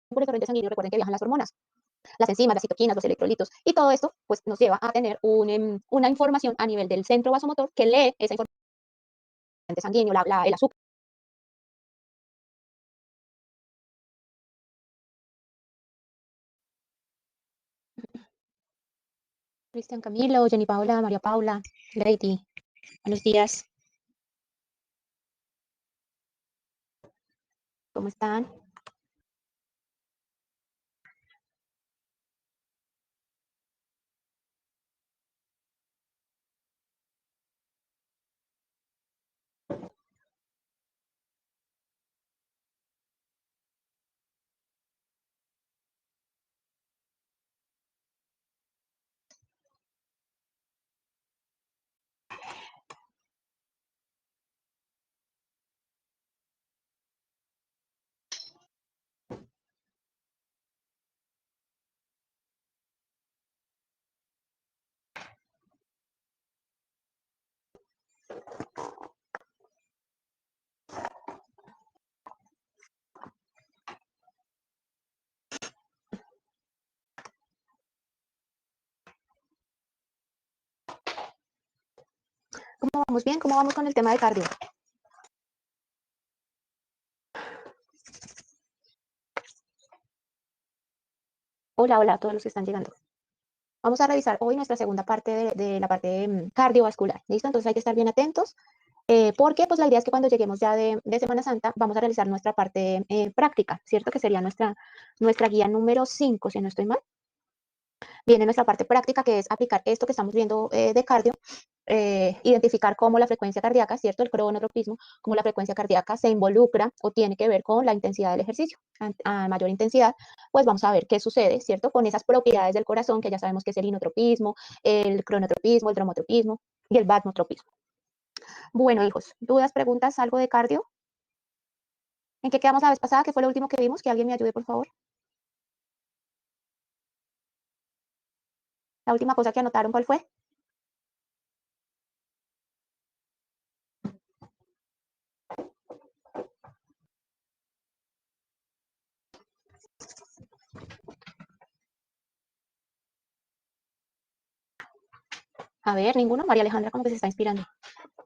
por el torrente sanguíneo, recuerden que viajan las hormonas, las enzimas, las citoquinas, los electrolitos, y todo esto pues, nos lleva a tener una información a nivel del centro vasomotor que lee esa información sanguíneo, el azúcar. Cristian Camilo, Jenny Paula, María Paula, Lady, buenos días. ¿Cómo están? ¿Cómo vamos? ¿Bien? ¿Cómo vamos con el tema de cardio? Hola, hola a todos los que están llegando. Vamos a revisar hoy nuestra segunda parte de la parte cardiovascular, ¿listo? Entonces hay que estar bien atentos, porque pues la idea es que cuando lleguemos ya de Semana Santa vamos a realizar nuestra parte práctica, ¿cierto? Que sería nuestra guía número 5, si no estoy mal. Viene nuestra parte práctica, que es aplicar esto que estamos viendo de cardio, identificar cómo la frecuencia cardíaca, ¿cierto? El cronotropismo, cómo la frecuencia cardíaca se involucra o tiene que ver con la intensidad del ejercicio. A mayor intensidad, pues vamos a ver qué sucede, ¿cierto? Con esas propiedades del corazón, que ya sabemos que es el inotropismo, el cronotropismo, el dromotropismo y el vasmotropismo. Bueno, hijos, ¿dudas, preguntas, algo de cardio? ¿En qué quedamos la vez pasada? ¿Qué fue lo último que vimos? Que alguien me ayude, por favor. La última cosa que anotaron, ¿cuál fue? A ver, ninguno. María Alejandra como que se está inspirando.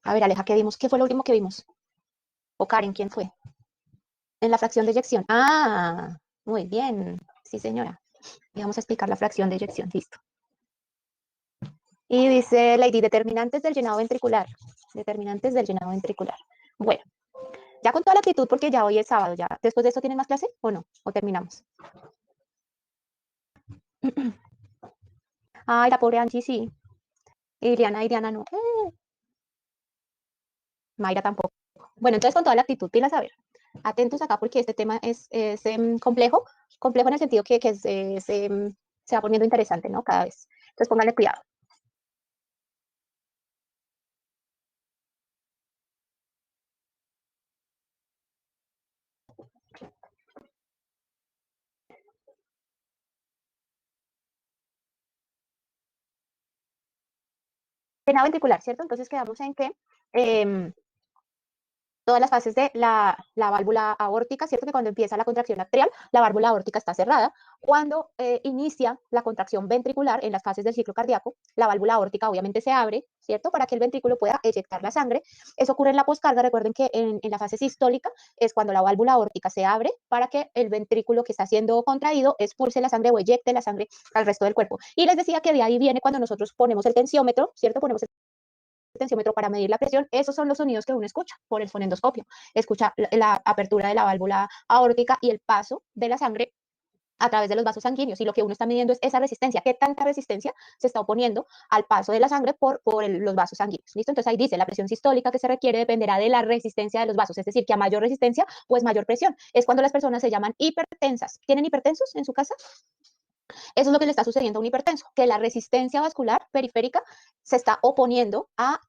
A ver, Aleja, ¿qué vimos? ¿Qué fue lo último que vimos? O Karen, ¿quién fue? En la fracción de eyección. Ah, muy bien. Sí, señora. Y vamos a explicar la fracción de eyección. Listo. Y dice Lady, determinantes del llenado ventricular. Determinantes del llenado ventricular. Bueno, ya con toda la actitud, porque ya hoy es sábado, ya. ¿Después de esto tienen más clase o no? ¿O terminamos? Ay, la pobre Angie, sí. Iriana no. Mayra tampoco. Bueno, entonces con toda la actitud, pilas a ver. Atentos acá porque este tema es complejo, complejo en el sentido que se va poniendo interesante, ¿no? Cada vez. Entonces pónganle cuidado. Llenado ventricular, ¿cierto? Entonces quedamos en que todas las fases de la válvula aórtica, ¿cierto? Que cuando empieza la contracción atrial, la válvula aórtica está cerrada. Cuando inicia la contracción ventricular en las fases del ciclo cardíaco, la válvula aórtica obviamente se abre, ¿cierto? Para que el ventrículo pueda eyectar la sangre. Eso ocurre en la poscarga. Recuerden que en la fase sistólica es cuando la válvula aórtica se abre para que el ventrículo que está siendo contraído expulse la sangre o eyecte la sangre al resto del cuerpo. Y les decía que de ahí viene cuando nosotros ponemos el tensiómetro, ¿cierto? Ponemos el tensiómetro para medir la presión, esos son los sonidos que uno escucha por el fonendoscopio. Escucha la apertura de la válvula aórtica y el paso de la sangre a través de los vasos sanguíneos, y lo que uno está midiendo es esa resistencia, qué tanta resistencia se está oponiendo al paso de la sangre por los vasos sanguíneos. ¿Listo? Entonces ahí dice, la presión sistólica que se requiere dependerá de la resistencia de los vasos, es decir, que a mayor resistencia, pues mayor presión. Es cuando las personas se llaman hipertensas. ¿Tienen hipertensos en su casa? Eso es lo que le está sucediendo a un hipertenso, que la resistencia vascular periférica se está oponiendo a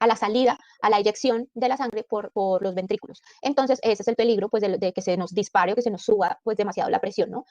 la salida, a la eyección de la sangre por los ventrículos. Entonces, ese es el peligro pues, de que se nos dispare o que se nos suba pues, demasiado la presión, ¿no?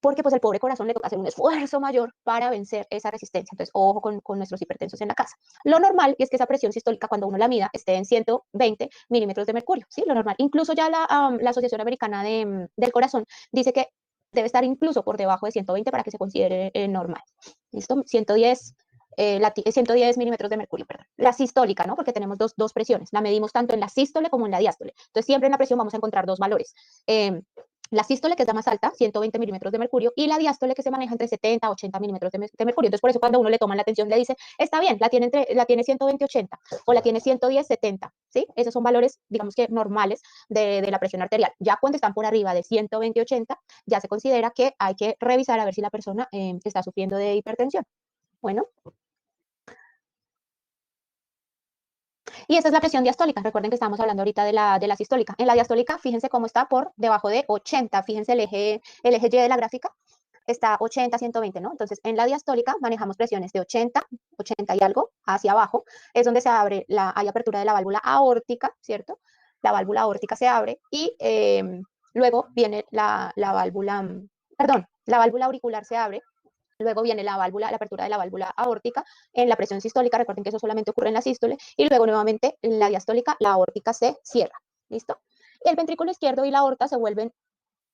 porque pues el pobre corazón le toca hacer un esfuerzo mayor para vencer esa resistencia. Entonces, ojo con nuestros hipertensos en la casa. Lo normal es que esa presión sistólica, cuando uno la mida, esté en 120 milímetros de mercurio, ¿sí? Lo normal. Incluso ya la Asociación Americana del Corazón dice que debe estar incluso por debajo de 120 para que se considere normal. ¿Listo? 110 110 milímetros de mercurio, perdón. La sistólica, ¿no? Porque tenemos dos presiones. La medimos tanto en la sístole como en la diástole. Entonces, siempre en la presión vamos a encontrar dos valores. La sístole, que es la más alta, 120 milímetros de mercurio, y la diástole, que se maneja entre 70 a 80 milímetros de mercurio. Entonces, por eso cuando a uno le toman la atención, le dice, está bien, la tiene 120, 80, o la tiene 110, 70, ¿sí? Esos son valores, digamos que normales de la presión arterial. Ya cuando están por arriba de 120, 80, ya se considera que hay que revisar a ver si la persona está sufriendo de hipertensión. Bueno, y esa es la presión diastólica. Recuerden que estamos hablando ahorita de la sistólica. En la diastólica, fíjense cómo está por debajo de 80. Fíjense el eje Y de la gráfica está 80, 120, ¿no? Entonces, en la diastólica manejamos presiones de 80, 80 y algo hacia abajo. Es donde se abre, hay apertura de la válvula aórtica, ¿cierto? La válvula aórtica se abre y luego viene la válvula, perdón, la válvula auricular se abre. Luego viene la apertura de la válvula aórtica en la presión sistólica. Recuerden que eso solamente ocurre en la sístole. Y luego nuevamente en la diastólica, la aórtica se cierra. ¿Listo? El ventrículo izquierdo y la aorta se vuelven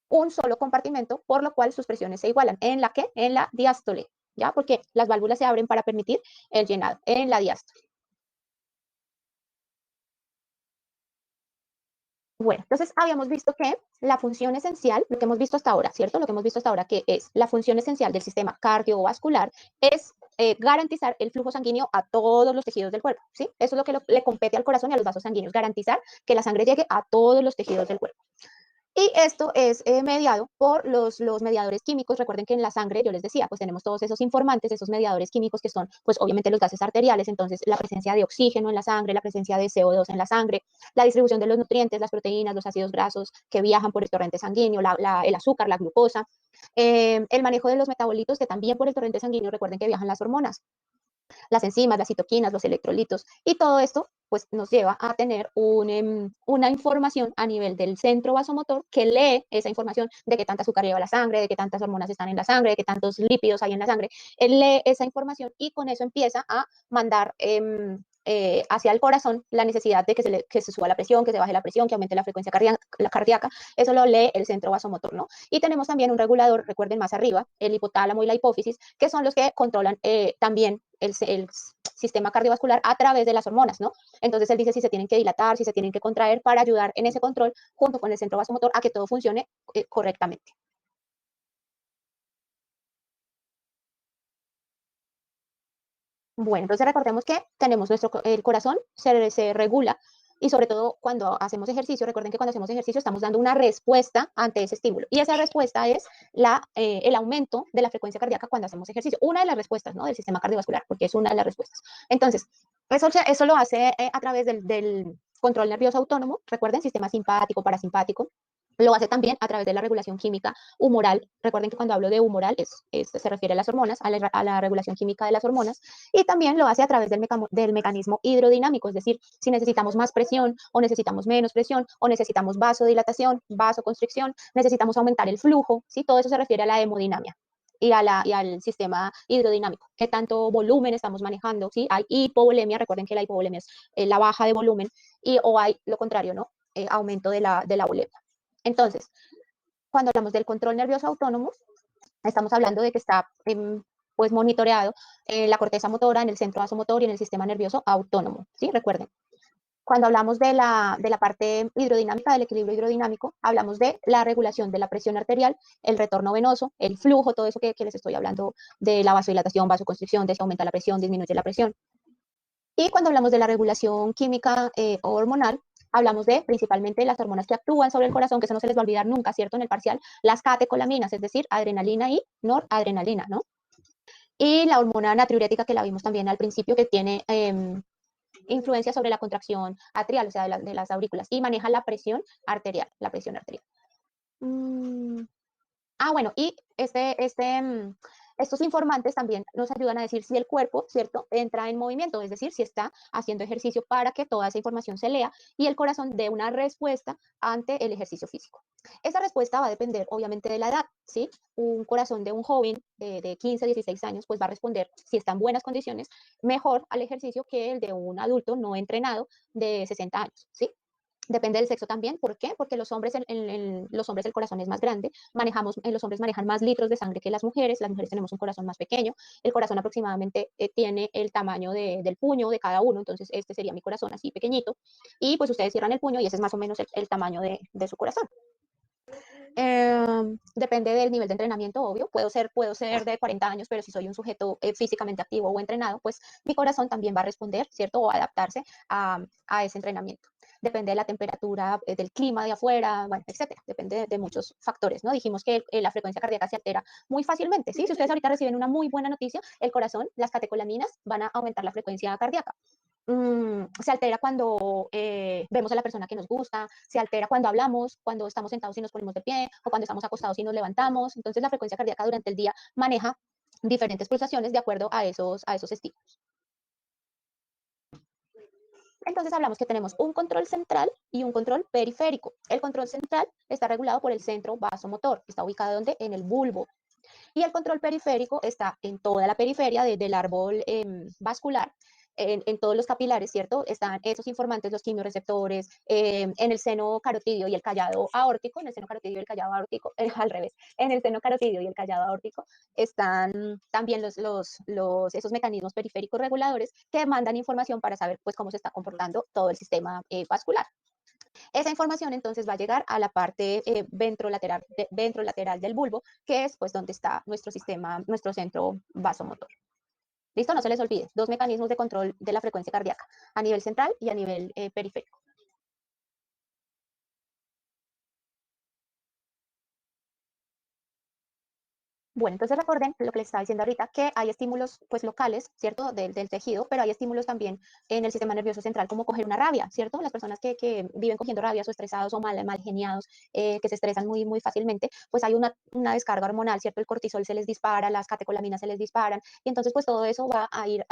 un solo compartimento, por lo cual sus presiones se igualan. ¿En la qué? En la diástole. ¿Ya? Porque las válvulas se abren para permitir el llenado en la diástole. Bueno, entonces habíamos visto que la función esencial, lo que hemos visto hasta ahora, ¿cierto? Lo que hemos visto hasta ahora, que es la función esencial del sistema cardiovascular, es garantizar el flujo sanguíneo a todos los tejidos del cuerpo, ¿sí? Eso es lo que le compete al corazón y a los vasos sanguíneos, garantizar que la sangre llegue a todos los tejidos del cuerpo. Y esto es mediado por los mediadores químicos. Recuerden que en la sangre, yo les decía, pues tenemos todos esos informantes, esos mediadores químicos que son, pues obviamente los gases arteriales, entonces la presencia de oxígeno en la sangre, la presencia de CO2 en la sangre, la distribución de los nutrientes, las proteínas, los ácidos grasos que viajan por el torrente sanguíneo, el azúcar, la glucosa, el manejo de los metabolitos que también por el torrente sanguíneo, recuerden que viajan las hormonas, las enzimas, las citoquinas, los electrolitos, y todo esto pues nos lleva a tener una información a nivel del centro vasomotor que lee esa información de qué tanta azúcar lleva la sangre, de qué tantas hormonas están en la sangre, de qué tantos lípidos hay en la sangre. Él lee esa información y con eso empieza a mandar hacia el corazón la necesidad de que se suba la presión, que se baje la presión, que aumente la frecuencia cardíaca. Eso lo lee el centro vasomotor, ¿no? Y tenemos también un regulador, recuerden más arriba, el hipotálamo y la hipófisis, que son los que controlan también el sistema cardiovascular a través de las hormonas, ¿no? Entonces él dice si se tienen que dilatar, si se tienen que contraer para ayudar en ese control junto con el centro vasomotor a que todo funcione correctamente. Bueno, entonces recordemos que tenemos el corazón se regula y sobre todo cuando hacemos ejercicio, recuerden que cuando hacemos ejercicio estamos dando una respuesta ante ese estímulo y esa respuesta es el aumento de la frecuencia cardíaca cuando hacemos ejercicio. Una de las respuestas, ¿no? Del sistema cardiovascular, porque es una de las respuestas. Entonces, eso lo hace a través del control nervioso autónomo, recuerden, sistema simpático, parasimpático. Lo hace también a través de la regulación química humoral. Recuerden que cuando hablo de humoral se refiere a las hormonas, a la regulación química de las hormonas. Y también lo hace a través del mecanismo hidrodinámico, es decir, si necesitamos más presión o necesitamos menos presión o necesitamos vasodilatación, vasoconstricción, necesitamos aumentar el flujo, ¿sí? Todo eso se refiere a la hemodinamia y al sistema hidrodinámico. ¿Qué tanto volumen estamos manejando? ¿Sí? Hay hipovolemia, recuerden que la hipovolemia es la baja de volumen, o hay lo contrario, ¿no? Aumento de la volemia. Entonces, cuando hablamos del control nervioso autónomo, estamos hablando de que está pues monitoreado en la corteza motora, en el centro vasomotor y en el sistema nervioso autónomo, ¿sí? Recuerden. Cuando hablamos de la parte hidrodinámica, del equilibrio hidrodinámico, hablamos de la regulación de la presión arterial, el retorno venoso, el flujo, todo eso que les estoy hablando de la vasodilatación, vasoconstricción, de si aumenta la presión, disminuye la presión. Y cuando hablamos de la regulación química o hormonal, hablamos de principalmente las hormonas que actúan sobre el corazón, que eso no se les va a olvidar nunca, ¿cierto? En el parcial, las catecolaminas, es decir, adrenalina y noradrenalina, ¿no? Y la hormona natriurética que la vimos también al principio, que tiene influencia sobre la contracción atrial, o sea, de las aurículas, y maneja la presión arterial, la presión arterial. Bueno, y estos informantes también nos ayudan a decir si el cuerpo, ¿cierto?, entra en movimiento, es decir, si está haciendo ejercicio para que toda esa información se lea y el corazón dé una respuesta ante el ejercicio físico. Esa respuesta va a depender, obviamente, de la edad, ¿sí? Un corazón de un joven de 15, 16 años, pues va a responder, si está en buenas condiciones, mejor al ejercicio que el de un adulto no entrenado de 60 años, ¿sí? Depende del sexo también. ¿Por qué? Porque los hombres, los hombres el corazón es más grande, los hombres manejan más litros de sangre que las mujeres tenemos un corazón más pequeño, el corazón aproximadamente tiene el tamaño del puño de cada uno, entonces este sería mi corazón así pequeñito, y pues ustedes cierran el puño y ese es más o menos el tamaño de su corazón. Depende del nivel de entrenamiento, obvio. Puedo ser de 40 años, pero si soy un sujeto físicamente activo o entrenado, pues mi corazón también va a responder, ¿cierto? O a adaptarse a ese entrenamiento. Depende de la temperatura, del clima de afuera, bueno, etcétera. Depende de muchos factores, ¿no? Dijimos que la frecuencia cardíaca se altera muy fácilmente, ¿sí? Si ustedes ahorita reciben una muy buena noticia, el corazón, las catecolaminas van a aumentar la frecuencia cardíaca. Se altera cuando vemos a la persona que nos gusta, se altera cuando hablamos, cuando estamos sentados y nos ponemos de pie, o cuando estamos acostados y nos levantamos. Entonces la frecuencia cardíaca durante el día maneja diferentes pulsaciones de acuerdo a esos estímulos. Entonces hablamos que tenemos un control central y un control periférico. El control central está regulado por el centro vasomotor, que está ubicado ¿dónde? En el bulbo. Y el control periférico está en toda la periferia del árbol vascular, en todos los capilares, ¿cierto? Están esos informantes, los quimioreceptores, en el seno carotidio y el callado aórtico, en el seno carotidio y el callado aórtico, al revés, en el seno carotidio y el callado aórtico están también esos mecanismos periféricos reguladores que mandan información para saber pues cómo se está comportando todo el sistema vascular. Esa información entonces va a llegar a la parte ventrolateral del bulbo, que es pues donde está nuestro sistema, nuestro centro vasomotor. ¿Listo? No se les olvide, dos mecanismos de control de la frecuencia cardíaca, a nivel central y a nivel periférico. Bueno, entonces recuerden lo que les estaba diciendo ahorita, que hay estímulos pues locales, ¿cierto? Del tejido, pero hay estímulos también en el sistema nervioso central, como coger una rabia, ¿cierto? Las personas que viven cogiendo rabias o estresados o mal geniados, que se estresan muy fácilmente, pues hay una descarga hormonal, ¿cierto? El cortisol se les dispara, las catecolaminas se les disparan, y entonces pues todo eso va a ir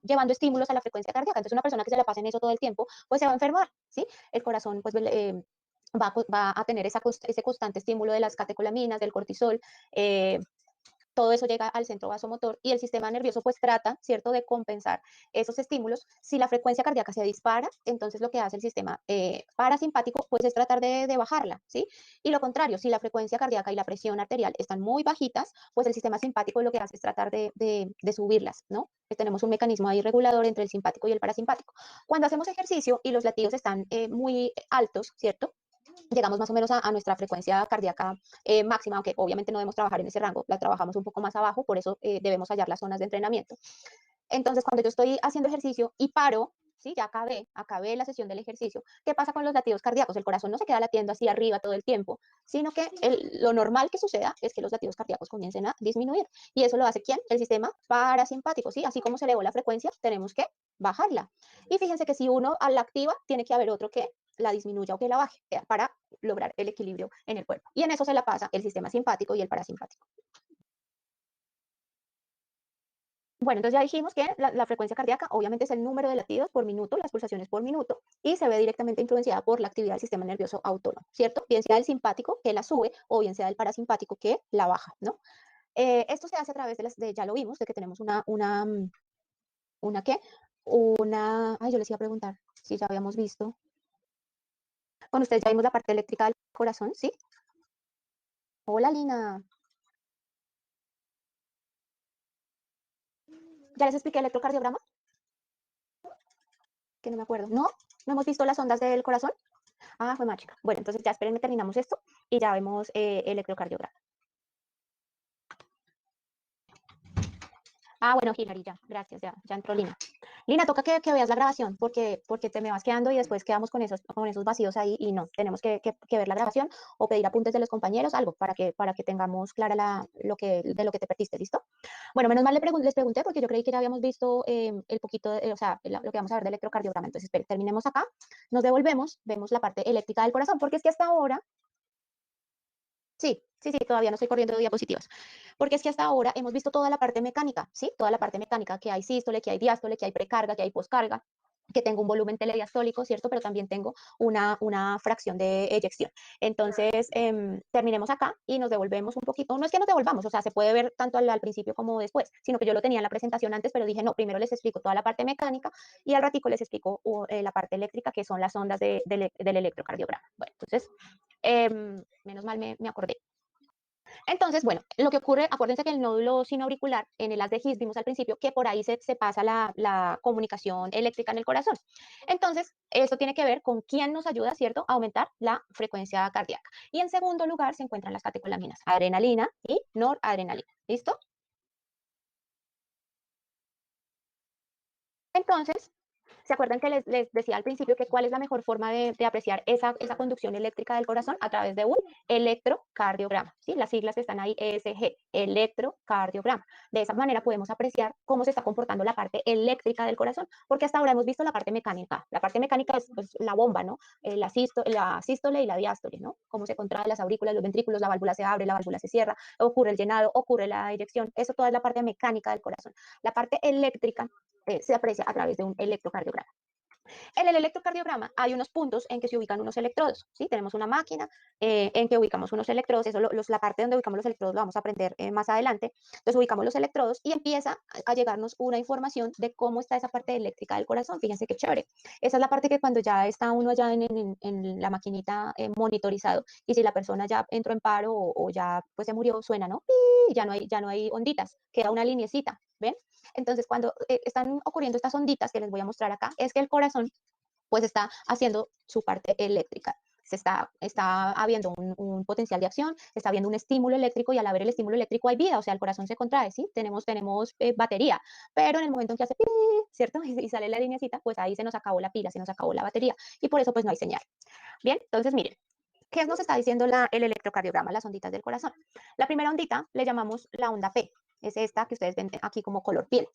llevando estímulos a la frecuencia cardíaca. Entonces una persona que se la pasa en eso todo el tiempo, pues se va a enfermar, ¿sí? El corazón pues va a tener ese constante estímulo de las catecolaminas, del cortisol, todo eso llega al centro vasomotor y el sistema nervioso pues trata, ¿cierto?, de compensar esos estímulos. Si la frecuencia cardíaca se dispara, entonces lo que hace el sistema parasimpático pues es tratar de bajarla, ¿sí? Y lo contrario, si la frecuencia cardíaca y la presión arterial están muy bajitas, pues el sistema simpático lo que hace es tratar de subirlas, ¿no? Tenemos un mecanismo ahí regulador entre el simpático y el parasimpático. Cuando hacemos ejercicio y los latidos están muy altos, ¿cierto? Llegamos más o menos a nuestra frecuencia cardíaca máxima, aunque obviamente no debemos trabajar en ese rango, la trabajamos un poco más abajo, por eso debemos hallar las zonas de entrenamiento. Entonces, cuando yo estoy haciendo ejercicio y paro, ¿sí? Ya acabé la sesión del ejercicio, ¿qué pasa con los latidos cardíacos? El corazón no se queda latiendo así arriba todo el tiempo, sino que lo normal que suceda es que los latidos cardíacos comiencen a disminuir. ¿Y eso lo hace quién? El sistema parasimpático, ¿sí? Así como se elevó la frecuencia, tenemos que bajarla. Y fíjense que si uno la activa, tiene que haber otro que la disminuya o que la baje para lograr el equilibrio en el cuerpo. Y en eso se la pasa el sistema simpático y el parasimpático. Bueno, entonces ya dijimos que la frecuencia cardíaca obviamente es el número de latidos por minuto, las pulsaciones por minuto, y se ve directamente influenciada por la actividad del sistema nervioso autónomo, ¿cierto? Bien sea del simpático que la sube o bien sea del parasimpático que la baja, ¿no? Esto se hace a través ya lo vimos, de que tenemos ¿una qué? Yo les iba a preguntar si ya habíamos visto. Con ustedes ya vimos la parte eléctrica del corazón, ¿sí? Hola, Lina. ¿Ya les expliqué el electrocardiograma? Que no me acuerdo. ¿No? ¿No hemos visto las ondas del corazón? Ah, fue mágica. Bueno, entonces ya espérenme, terminamos esto y ya vemos el electrocardiograma. Ah, bueno, Hilary, ya, gracias, ya entró Lina. Lina, toca que veas la grabación porque te me vas quedando y después quedamos con esos vacíos ahí y no, tenemos que ver la grabación o pedir apuntes de los compañeros, algo para que tengamos clara de lo que te perdiste, ¿listo? Bueno, menos mal les pregunté porque yo creí que ya habíamos visto el poquito, o sea, lo que vamos a ver del electrocardiograma. Entonces, terminemos acá, nos devolvemos, vemos la parte eléctrica del corazón, porque es que hasta ahora sí, todavía no estoy corriendo de diapositivas. Porque es que hasta ahora hemos visto toda la parte mecánica, ¿sí? Toda la parte mecánica, que hay sístole, que hay diástole, que hay precarga, que hay poscarga. que tengo un volumen telediastólico, ¿cierto? Pero también tengo una fracción de eyección. Entonces, terminemos acá y nos devolvemos un poquito. No es que nos devolvamos, o sea, se puede ver tanto al principio como después, sino que yo lo tenía en la presentación antes, pero dije, no, primero les explico toda la parte mecánica y al ratico les explico la parte eléctrica, que son las ondas del electrocardiograma. Bueno, entonces, menos mal me acordé. Entonces, bueno, lo que ocurre, acuérdense que el nódulo sinoauricular, en el haz de His vimos al principio que por ahí se pasa la comunicación eléctrica en el corazón. Entonces, eso tiene que ver con quién nos ayuda, ¿cierto?, a aumentar la frecuencia cardíaca. Y en segundo lugar se encuentran las catecolaminas, adrenalina y noradrenalina. ¿Listo? Entonces, ¿se acuerdan que les decía al principio que cuál es la mejor forma de apreciar esa conducción eléctrica del corazón? A través de un electrocardiograma, ¿sí? Las siglas que están ahí, ESG, electrocardiograma. De esa manera podemos apreciar cómo se está comportando la parte eléctrica del corazón, porque hasta ahora hemos visto la parte mecánica. La parte mecánica es pues, la bomba, ¿no? La sístole y la diástole, ¿no? Cómo se contraen las aurículas, los ventrículos, la válvula se abre, la válvula se cierra, ocurre el llenado, ocurre la eyección. Eso toda es la parte mecánica del corazón. La parte eléctrica se aprecia a través de un electrocardiograma. En el electrocardiograma hay unos puntos en que se ubican unos electrodos, ¿sí? Tenemos una máquina en que ubicamos unos electrodos, eso la parte donde ubicamos los electrodos lo vamos a aprender más adelante. Entonces ubicamos los electrodos y empieza a llegarnos una información de cómo está esa parte eléctrica del corazón. Fíjense qué chévere. Esa es la parte que cuando ya está uno allá en la maquinita monitorizado y si la persona ya entró en paro o ya pues se murió, suena, ¿no? Y ya no hay onditas, queda una linecita, ¿ven? Entonces, cuando están ocurriendo estas onditas que les voy a mostrar acá, es que el corazón pues está haciendo su parte eléctrica. Está habiendo un potencial de acción, está habiendo un estímulo eléctrico y al haber el estímulo eléctrico hay vida, o sea, el corazón se contrae, ¿sí? Tenemos batería, pero en el momento en que hace pi, ¿cierto? Y sale la linecita, pues ahí se nos acabó la pila, se nos acabó la batería y por eso pues no hay señal. Bien, entonces miren, ¿qué nos está diciendo el electrocardiograma, las onditas del corazón? La primera ondita le llamamos la onda P, es esta que ustedes ven aquí como color piel.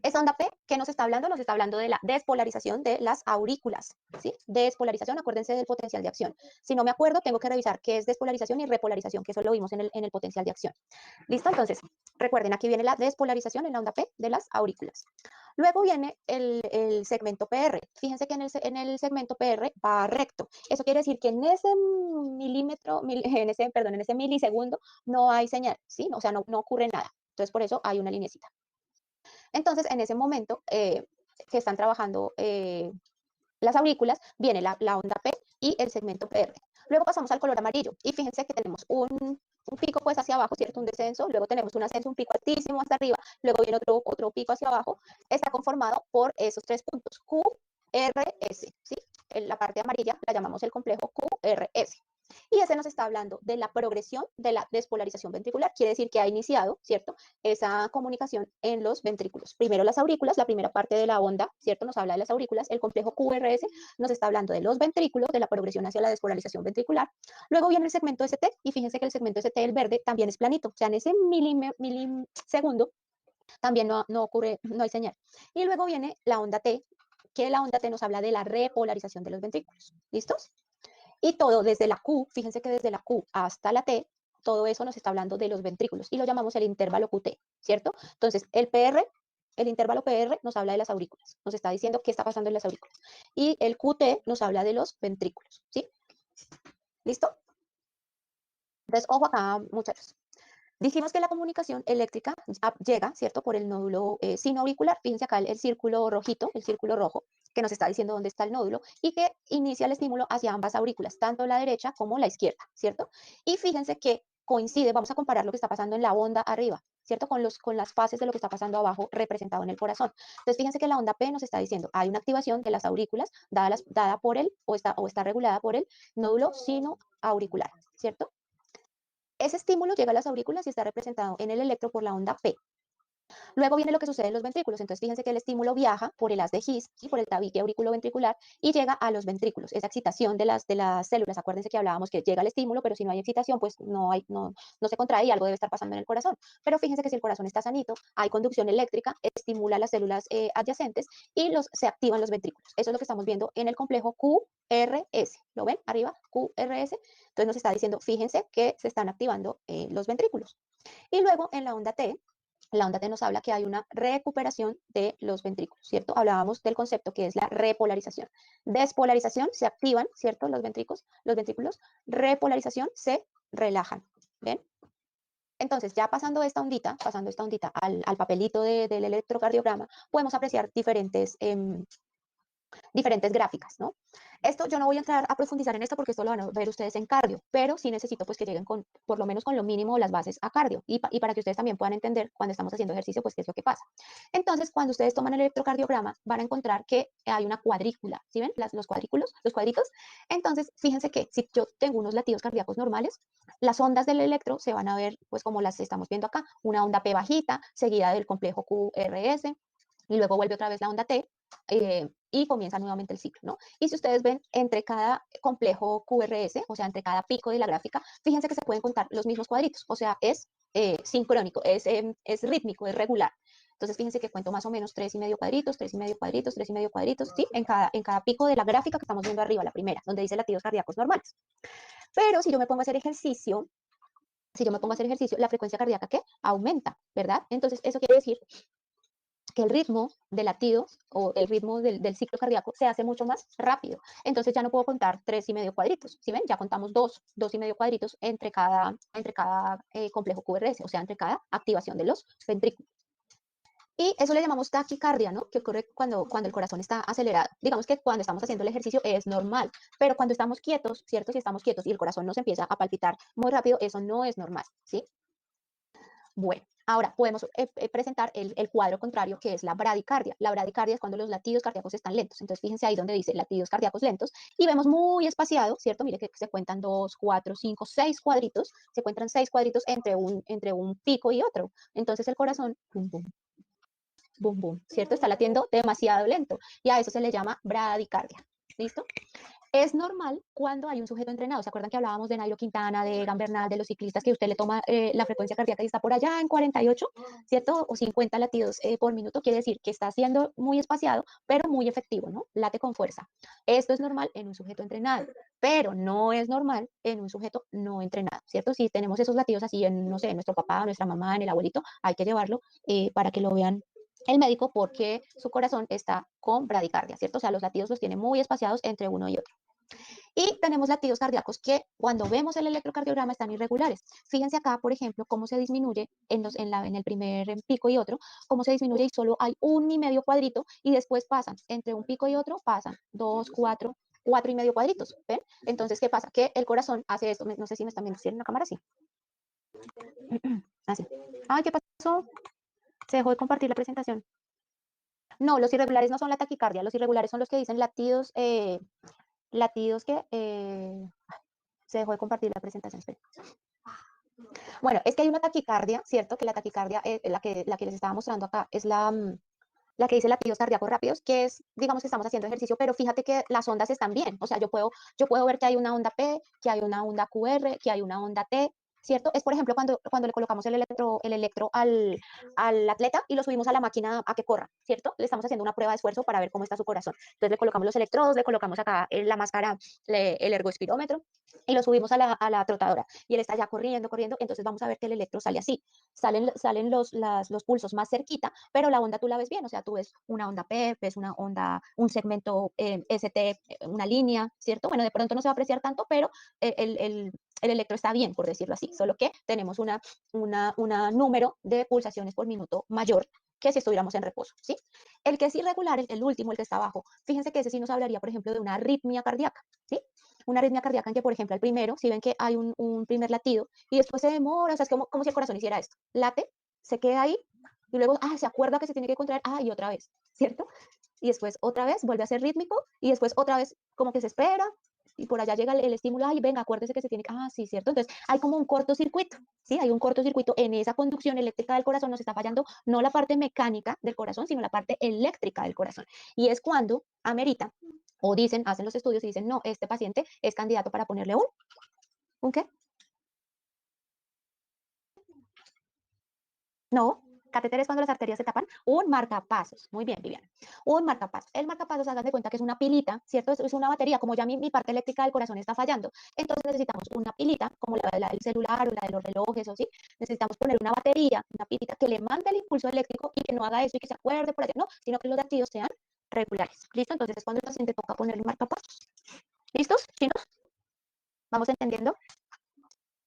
Esa onda P, ¿qué nos está hablando? Nos está hablando de la despolarización de las aurículas, ¿sí? Despolarización, acuérdense del potencial de acción. Si no me acuerdo, tengo que revisar qué es despolarización y repolarización, que eso lo vimos en el potencial de acción. ¿Listo? Entonces, recuerden, aquí viene la despolarización en la onda P de las aurículas. Luego viene el segmento PR. Fíjense que en el segmento PR va recto. Eso quiere decir que en ese en ese milisegundo no hay señal, ¿sí? O sea, no ocurre nada. Entonces, por eso hay una linecita. Entonces, en ese momento que están trabajando las aurículas, viene la onda P y el segmento PR. Luego pasamos al color amarillo y fíjense que tenemos un pico pues hacia abajo, ¿cierto? Un descenso, luego tenemos un ascenso, un pico altísimo hasta arriba, luego viene otro pico hacia abajo. Está conformado por esos tres puntos, Q, R, S, ¿sí? En la parte amarilla la llamamos el complejo QRS. Y ese nos está hablando de la progresión de la despolarización ventricular. Quiere decir que ha iniciado, ¿cierto? Esa comunicación en los ventrículos. Primero las aurículas, la primera parte de la onda, ¿cierto? Nos habla de las aurículas. El complejo QRS nos está hablando de los ventrículos, de la progresión hacia la despolarización ventricular. Luego viene el segmento ST y fíjense que el segmento ST, el verde, también es planito. O sea, en ese milisegundo también no ocurre, no hay señal. Y luego viene la onda T, que la onda T nos habla de la repolarización de los ventrículos. ¿Listos? Y todo desde la Q, fíjense que desde la Q hasta la T, todo eso nos está hablando de los ventrículos y lo llamamos el intervalo QT, ¿cierto? Entonces, el intervalo PR nos habla de las aurículas, nos está diciendo qué está pasando en las aurículas. Y el QT nos habla de los ventrículos, ¿sí? ¿Listo? Entonces, ojo acá, muchachos. Dijimos que la comunicación eléctrica llega, ¿cierto? Por el nódulo sinoauricular. Fíjense acá el círculo rojito, el círculo rojo, que nos está diciendo dónde está el nódulo y que inicia el estímulo hacia ambas aurículas, tanto la derecha como la izquierda, ¿cierto? Y fíjense que coincide, vamos a comparar lo que está pasando en la onda arriba, ¿cierto? Con las fases de lo que está pasando abajo representado en el corazón. Entonces, fíjense que la onda P nos está diciendo, hay una activación de las aurículas dada por él o está regulada por el nódulo sinoauricular, ¿cierto? Ese estímulo llega a las aurículas y está representado en el electro por la onda P. Luego viene lo que sucede en los ventrículos. Entonces, fíjense que el estímulo viaja por el haz de His y por el tabique auriculoventricular y llega a los ventrículos. Esa excitación de las células. Acuérdense que hablábamos que llega el estímulo, pero si no hay excitación, pues no se contrae y algo debe estar pasando en el corazón. Pero fíjense que si el corazón está sanito, hay conducción eléctrica, estimula las células adyacentes y se activan los ventrículos. Eso es lo que estamos viendo en el complejo QRS. ¿Lo ven? Arriba, QRS. Entonces nos está diciendo, fíjense que se están activando los ventrículos. Y luego en la onda T, La onda T nos habla que hay una recuperación de los ventrículos, ¿cierto? Hablábamos del concepto que es la repolarización. Despolarización, se activan, ¿cierto? Los ventrículos. Repolarización, se relajan, ¿ven? Entonces, ya pasando esta ondita al papelito del electrocardiograma, podemos apreciar diferentes gráficas, ¿no? Esto yo no voy a entrar a profundizar en esto porque esto lo van a ver ustedes en cardio, pero sí necesito pues que lleguen con, por lo menos con lo mínimo las bases a cardio y para que ustedes también puedan entender cuando estamos haciendo ejercicio pues qué es lo que pasa. Entonces, cuando ustedes toman el electrocardiograma, van a encontrar que hay una cuadrícula, ¿sí ven? Los cuadrículos, los cuadritos. Entonces, fíjense que si yo tengo unos latidos cardíacos normales, las ondas del electro se van a ver pues como las estamos viendo acá, una onda P bajita, seguida del complejo QRS, y luego vuelve otra vez la onda T, y comienza nuevamente el ciclo, ¿no? Y si ustedes ven, entre cada complejo QRS, o sea, entre cada pico de la gráfica, fíjense que se pueden contar los mismos cuadritos, o sea, es sincrónico, es rítmico, es regular. Entonces, fíjense que cuento más o menos 3,5 cuadritos, 3,5 cuadritos, 3,5 cuadritos, ¿sí? En cada pico de la gráfica que estamos viendo arriba, la primera, donde dice latidos cardíacos normales. Pero si yo me pongo a hacer ejercicio, la frecuencia cardíaca, ¿qué? Aumenta, ¿verdad? Entonces, eso quiere decir que el ritmo de latidos o el ritmo del ciclo cardíaco se hace mucho más rápido. Entonces ya no puedo contar 3,5 cuadritos, ¿sí ven? Ya contamos 2,5 cuadritos entre cada complejo QRS, o sea, entre cada activación de los ventrículos. Y eso le llamamos taquicardia, ¿no? Que ocurre cuando el corazón está acelerado. Digamos que cuando estamos haciendo el ejercicio es normal, pero cuando estamos quietos, ¿cierto? Si estamos quietos y el corazón nos empieza a palpitar muy rápido, eso no es normal, ¿sí? Bueno, ahora podemos presentar el cuadro contrario, que es la bradicardia. La bradicardia es cuando los latidos cardíacos están lentos. Entonces, fíjense ahí donde dice latidos cardíacos lentos y vemos muy espaciado, ¿cierto? Mire que se cuentan 2, 4, 5, 6 cuadritos, se encuentran 6 cuadritos entre un pico y otro. Entonces, el corazón, bum, bum, bum, bum, ¿cierto? Está latiendo demasiado lento y a eso se le llama bradicardia. ¿Listo? Es normal cuando hay un sujeto entrenado. ¿Se acuerdan que hablábamos de Nairo Quintana, de Egan Bernal, de los ciclistas que usted le toma la frecuencia cardíaca y está por allá en 48, ¿cierto? O 50 latidos por minuto. Quiere decir que está siendo muy espaciado, pero muy efectivo, ¿no? Late con fuerza. Esto es normal en un sujeto entrenado, pero no es normal en un sujeto no entrenado, ¿cierto? Si tenemos esos latidos así en, no sé, en nuestro papá, nuestra mamá, en el abuelito, hay que llevarlo para que lo vean el médico porque su corazón está con bradicardia, ¿cierto? O sea, los latidos los tiene muy espaciados entre uno y otro. Y tenemos latidos cardíacos que cuando vemos el electrocardiograma están irregulares. Fíjense acá, por ejemplo, cómo se disminuye en el primer pico y otro, cómo se disminuye y solo hay 1,5 cuadrito y después pasan, entre un pico y otro pasan 2, 4, 4,5 cuadritos, ¿ven? Entonces, ¿qué pasa? Que el corazón hace esto, no sé si me están viendo, ¿sí? En la cámara, sí. Así. Ay, ¿qué pasó? Se dejó de compartir la presentación. No, los irregulares no son la taquicardia, los irregulares son los que dicen latidos que se dejó de compartir la presentación. Espera. Bueno, es que hay una taquicardia, ¿cierto? Que la taquicardia, la que les estaba mostrando acá, es la que dice latidos cardíacos rápidos, que es, digamos que estamos haciendo ejercicio, pero fíjate que las ondas están bien. O sea, yo puedo ver que hay una onda P, que hay una onda QR, que hay una onda T, ¿cierto? Es, por ejemplo, cuando le colocamos el electro al atleta y lo subimos a la máquina a que corra, ¿cierto? Le estamos haciendo una prueba de esfuerzo para ver cómo está su corazón. Entonces le colocamos los electrodos, le colocamos acá en la máscara el ergoespirómetro y lo subimos a la trotadora. Y él está ya corriendo, corriendo, entonces vamos a ver que el electro sale así. Salen los pulsos más cerquita, pero la onda tú la ves bien, o sea, tú ves una onda P, ves una onda, un segmento ST, una línea, ¿cierto? Bueno, de pronto no se va a apreciar tanto, pero el electro está bien, por decirlo así, solo que tenemos una número de pulsaciones por minuto mayor que si estuviéramos en reposo, ¿sí? El que es irregular, el último, el que está abajo, fíjense que ese sí nos hablaría, por ejemplo, de una arritmia cardíaca, ¿sí? Una arritmia cardíaca en que, por ejemplo, al primero, si ven que hay un primer latido y después se demora, o sea, es como si el corazón hiciera esto, late, se queda ahí y luego, se acuerda que se tiene que contraer, y otra vez, ¿cierto? Y después otra vez vuelve a ser rítmico y después otra vez como que se espera y por allá llega el estímulo, venga, acuérdese que se tiene que, sí, ¿cierto? Entonces hay como un cortocircuito, ¿sí? Hay un cortocircuito en esa conducción eléctrica del corazón, nos está fallando no la parte mecánica del corazón, sino la parte eléctrica del corazón. Y es cuando amerita, o dicen, hacen los estudios y dicen, no, este paciente es candidato para ponerle ¿un qué? No. Catéter es cuando las arterias se tapan. Un marcapasos. Muy bien, Viviana. Un marcapasos. El marcapasos, hagan de cuenta que es una pilita, ¿cierto? Es una batería. Como ya mi parte eléctrica del corazón está fallando, entonces necesitamos una pilita, como la del celular o la de los relojes o sí. Necesitamos poner una batería, una pilita que le mande el impulso eléctrico y que no haga eso y que se acuerde por allá. No, sino que los latidos sean regulares. ¿Listo? Entonces es cuando el paciente toca ponerle marcapasos. ¿Listos, chinos? ¿Vamos entendiendo?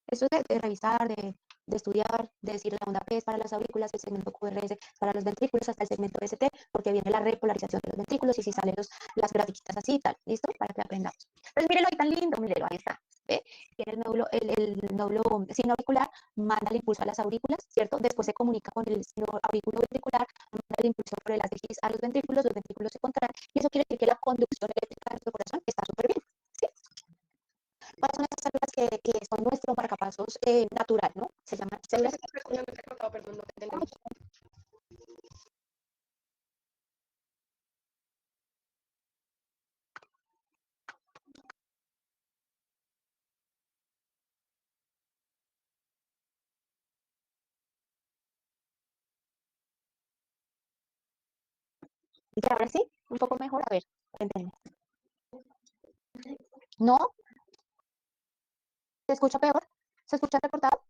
Esto es de revisar, de estudiar, de decir la onda P es para las aurículas, el segmento QRS para los ventrículos, hasta el segmento ST, porque viene la repolarización de los ventrículos y si salen las grafiquitas así y tal, ¿listo? Para que aprendamos. Entonces, mírenlo ahí tan lindo, mírenlo, ahí está. ¿Ve? Tiene el nódulo sino auricular, manda el impulso a las aurículas, ¿cierto? Después se comunica con el sino aurículo ventricular, manda el impulso por el haz de His a los ventrículos se contraen, y eso quiere decir que la conducción eléctrica de nuestro corazón está súper bien, ¿sí? ¿Cuáles son estas células que son nuestro marcapasos natural, ¿no? Se llaman células. Perdón, no te entendemos. Y ahora sí, un poco mejor, a ver, cuéntenme. ¿No? ¿Se escucha peor? ¿Se escucha recortado?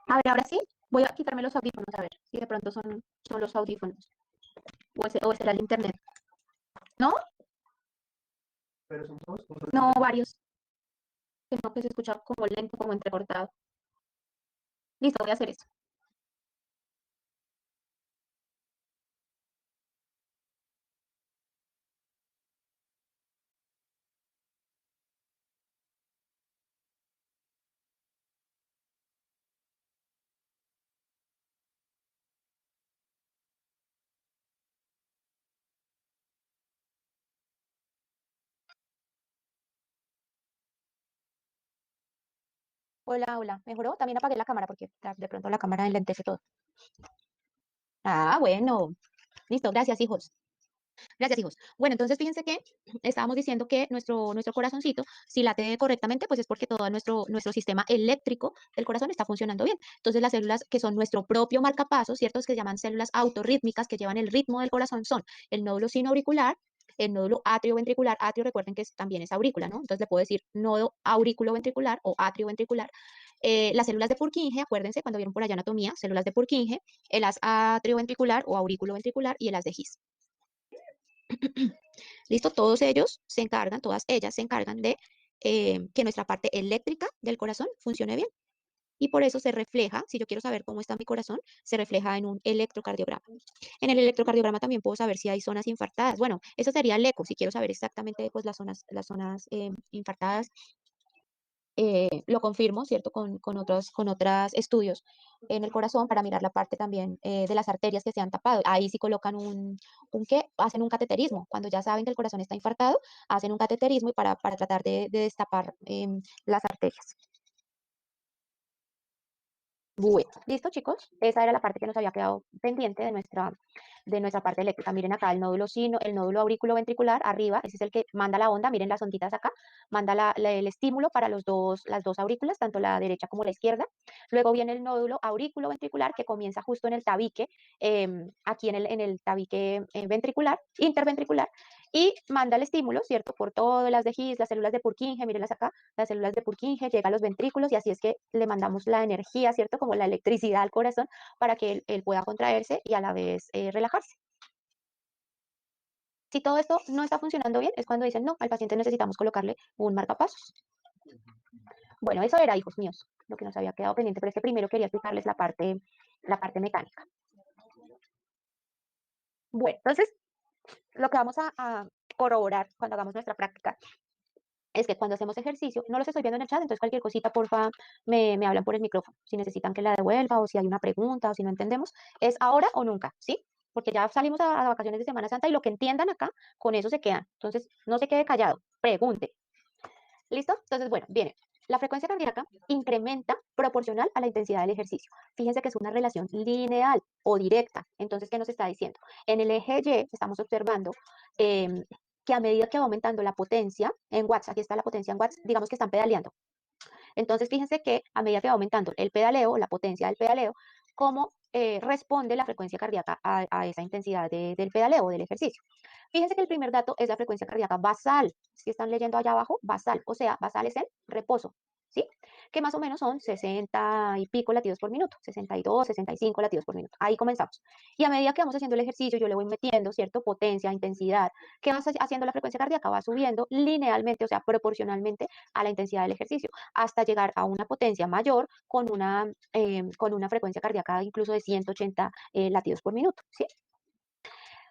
A ver, ahora sí, voy a quitarme los audífonos, a ver si de pronto son los audífonos. O será el internet. ¿No? ¿Pero son todos? No, varios. Tengo que se escucha como lento, como entrecortado. Listo, voy a hacer eso. Hola, hola. ¿Mejoró? También apagué la cámara porque de pronto la cámara enlentece todo. Ah, bueno. Listo, gracias, hijos. Gracias, hijos. Bueno, entonces fíjense que estábamos diciendo que nuestro corazoncito, si late correctamente, pues es porque todo nuestro sistema eléctrico del corazón está funcionando bien. Entonces, las células que son nuestro propio marcapasos, ¿cierto? Es que se llaman células autorrítmicas que llevan el ritmo del corazón son el nódulo sinoauricular, el nódulo atrioventricular. Atrio, recuerden que también es aurícula, ¿no? Entonces le puedo decir nodo auriculoventricular o atrioventricular. Las células de Purkinje, acuérdense cuando vieron por allá anatomía, células de Purkinje, el haz atrioventricular o auriculoventricular y el haz de His. ¿Listo? Todos ellos se encargan, todas ellas se encargan de que nuestra parte eléctrica del corazón funcione bien. Y por eso se refleja, si yo quiero saber cómo está mi corazón, se refleja en un electrocardiograma. En el electrocardiograma también puedo saber si hay zonas infartadas. Bueno, eso sería el eco, si quiero saber exactamente pues, las zonas infartadas lo confirmo, ¿cierto? Con otros estudios en el corazón para mirar la parte también de las arterias que se han tapado. Ahí sí colocan un ¿qué? Hacen un cateterismo. Cuando ya saben que el corazón está infartado, hacen un cateterismo y para tratar de destapar las arterias. Bueno, listo, chicos. Esa era la parte que nos había quedado pendiente de nuestra parte eléctrica. Miren acá el nódulo sino, el nódulo auriculoventricular arriba, ese es el que manda la onda. Miren las onditas acá, manda el estímulo para las dos aurículas, tanto la derecha como la izquierda. Luego viene el nódulo auriculoventricular que comienza justo en el tabique, aquí en el tabique ventricular, interventricular, y manda el estímulo, ¿cierto? Por todas las de His, las células de Purkinje, mírenlas acá, las células de Purkinje, llega a los ventrículos y así es que le mandamos la energía, ¿cierto? Como la electricidad al corazón para que él pueda contraerse y a la vez relajarse. Si todo esto no está funcionando bien, es cuando dicen, no, al paciente necesitamos colocarle un marcapasos. Bueno, eso era, hijos míos, lo que nos había quedado pendiente, pero es que primero quería explicarles la parte mecánica. Bueno, entonces, lo que vamos a corroborar cuando hagamos nuestra práctica es que cuando hacemos ejercicio, no los estoy viendo en el chat, entonces cualquier cosita, porfa, me hablan por el micrófono. Si necesitan que la devuelva o si hay una pregunta o si no entendemos, es ahora o nunca, ¿sí? Porque ya salimos a vacaciones de Semana Santa y lo que entiendan acá, con eso se quedan. Entonces, no se quede callado, pregunte. ¿Listo? Entonces, bueno, viene. La frecuencia cardíaca incrementa proporcional a la intensidad del ejercicio. Fíjense que es una relación lineal o directa. Entonces, ¿qué nos está diciendo? En el eje Y estamos observando que a medida que va aumentando la potencia en watts, aquí está la potencia en watts, digamos que están pedaleando. Entonces, fíjense que a medida que va aumentando el pedaleo, la potencia del pedaleo, cómo responde la frecuencia cardíaca a esa intensidad del pedaleo, o del ejercicio. Fíjense que el primer dato es la frecuencia cardíaca basal. Si están leyendo allá abajo, basal, o sea, basal es el reposo, ¿sí? Que más o menos son 60 y pico latidos por minuto, 62, 65 latidos por minuto. Ahí comenzamos. Y a medida que vamos haciendo el ejercicio, yo le voy metiendo, ¿cierto? Potencia, intensidad. ¿Qué va haciendo la frecuencia cardíaca? Va subiendo linealmente, o sea, proporcionalmente a la intensidad del ejercicio, hasta llegar a una potencia mayor con una frecuencia cardíaca incluso de 180 latidos por minuto, ¿sí?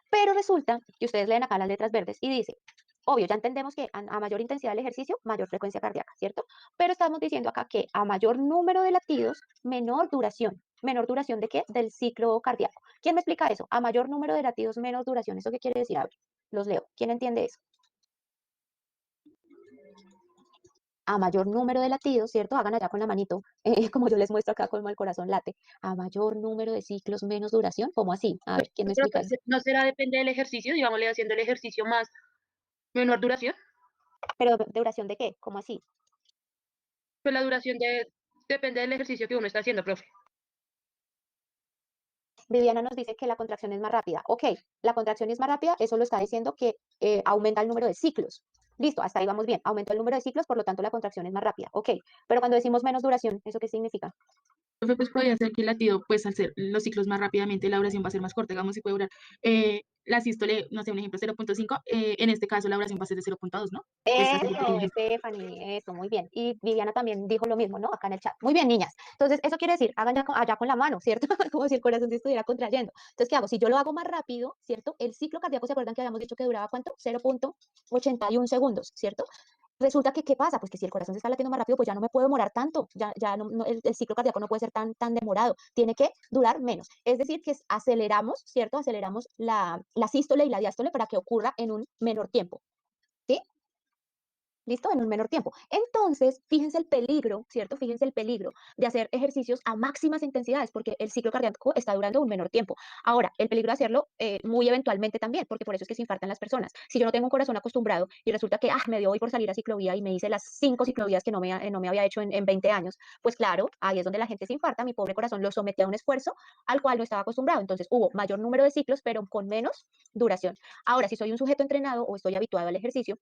Pero resulta que ustedes leen acá las letras verdes y dice, obvio, ya entendemos que a mayor intensidad del ejercicio, mayor frecuencia cardíaca, ¿cierto? Pero estamos diciendo acá que a mayor número de latidos, menor duración. ¿Menor duración de qué? Del ciclo cardíaco. ¿Quién me explica eso? A mayor número de latidos, menos duración. ¿Eso qué quiere decir? A ver, los leo. ¿Quién entiende eso? A mayor número de latidos, ¿cierto? Hagan allá con la manito, como yo les muestro acá como el corazón late. A mayor número de ciclos, menos duración. ¿Cómo así? A ver, ¿quién me Pero explica eso? no será depende del ejercicio, digámosle haciendo el ejercicio más menor duración, ¿Pero duración de qué? ¿Cómo así? pues la duración depende del ejercicio que uno está haciendo, profe. Viviana nos dice que la contracción es más rápida. Ok, la contracción es más rápida, eso lo está diciendo que aumenta el número de ciclos. Listo, hasta ahí vamos bien. Aumentó el número de ciclos, por lo tanto la contracción es más rápida. Ok, pero cuando decimos menos duración, ¿eso qué significa? Profe, pues podría ser que el latido, pues al ser los ciclos más rápidamente, la duración va a ser más corta, digamos, si puede durar la sístole, no sé, un ejemplo 0.5, en este caso la duración va a ser de 0.2, ¿no? Pues hacer un pequeño Eso, ejemplo. Stephanie, eso, muy bien. Y Viviana también dijo lo mismo, ¿no? Acá en el chat. Muy bien, niñas. Entonces, eso quiere decir, hagan allá con la mano, ¿cierto? Como si el corazón se estuviera contrayendo. Entonces, ¿qué hago? Si yo lo hago más rápido, ¿cierto? El ciclo cardíaco, ¿se acuerdan que habíamos dicho que duraba cuánto? 0.81 segundos, ¿cierto? Resulta que, ¿qué pasa? Pues que si el corazón se está latiendo más rápido, pues ya no me puedo demorar tanto, ya el ciclo cardíaco no puede ser tan demorado, tiene que durar menos. Es decir, que aceleramos, ¿cierto? Aceleramos la sístole y la diástole para que ocurra en un menor tiempo, ¿sí? ¿Listo? En un menor tiempo. Entonces, fíjense el peligro, ¿cierto? Fíjense el peligro de hacer ejercicios a máximas intensidades, porque el ciclo cardíaco está durando un menor tiempo. Ahora, el peligro de hacerlo muy eventualmente también, porque por eso es que se infartan las personas. Si yo no tengo un corazón acostumbrado y resulta que me dio hoy por salir a ciclovía y me hice las 5 ciclovías que no me había hecho en 20 años, pues claro, ahí es donde la gente se infarta. Mi pobre corazón lo sometí a un esfuerzo al cual no estaba acostumbrado. Entonces, hubo mayor número de ciclos, pero con menos duración. Ahora, si soy un sujeto entrenado o estoy habituado al ejercicio,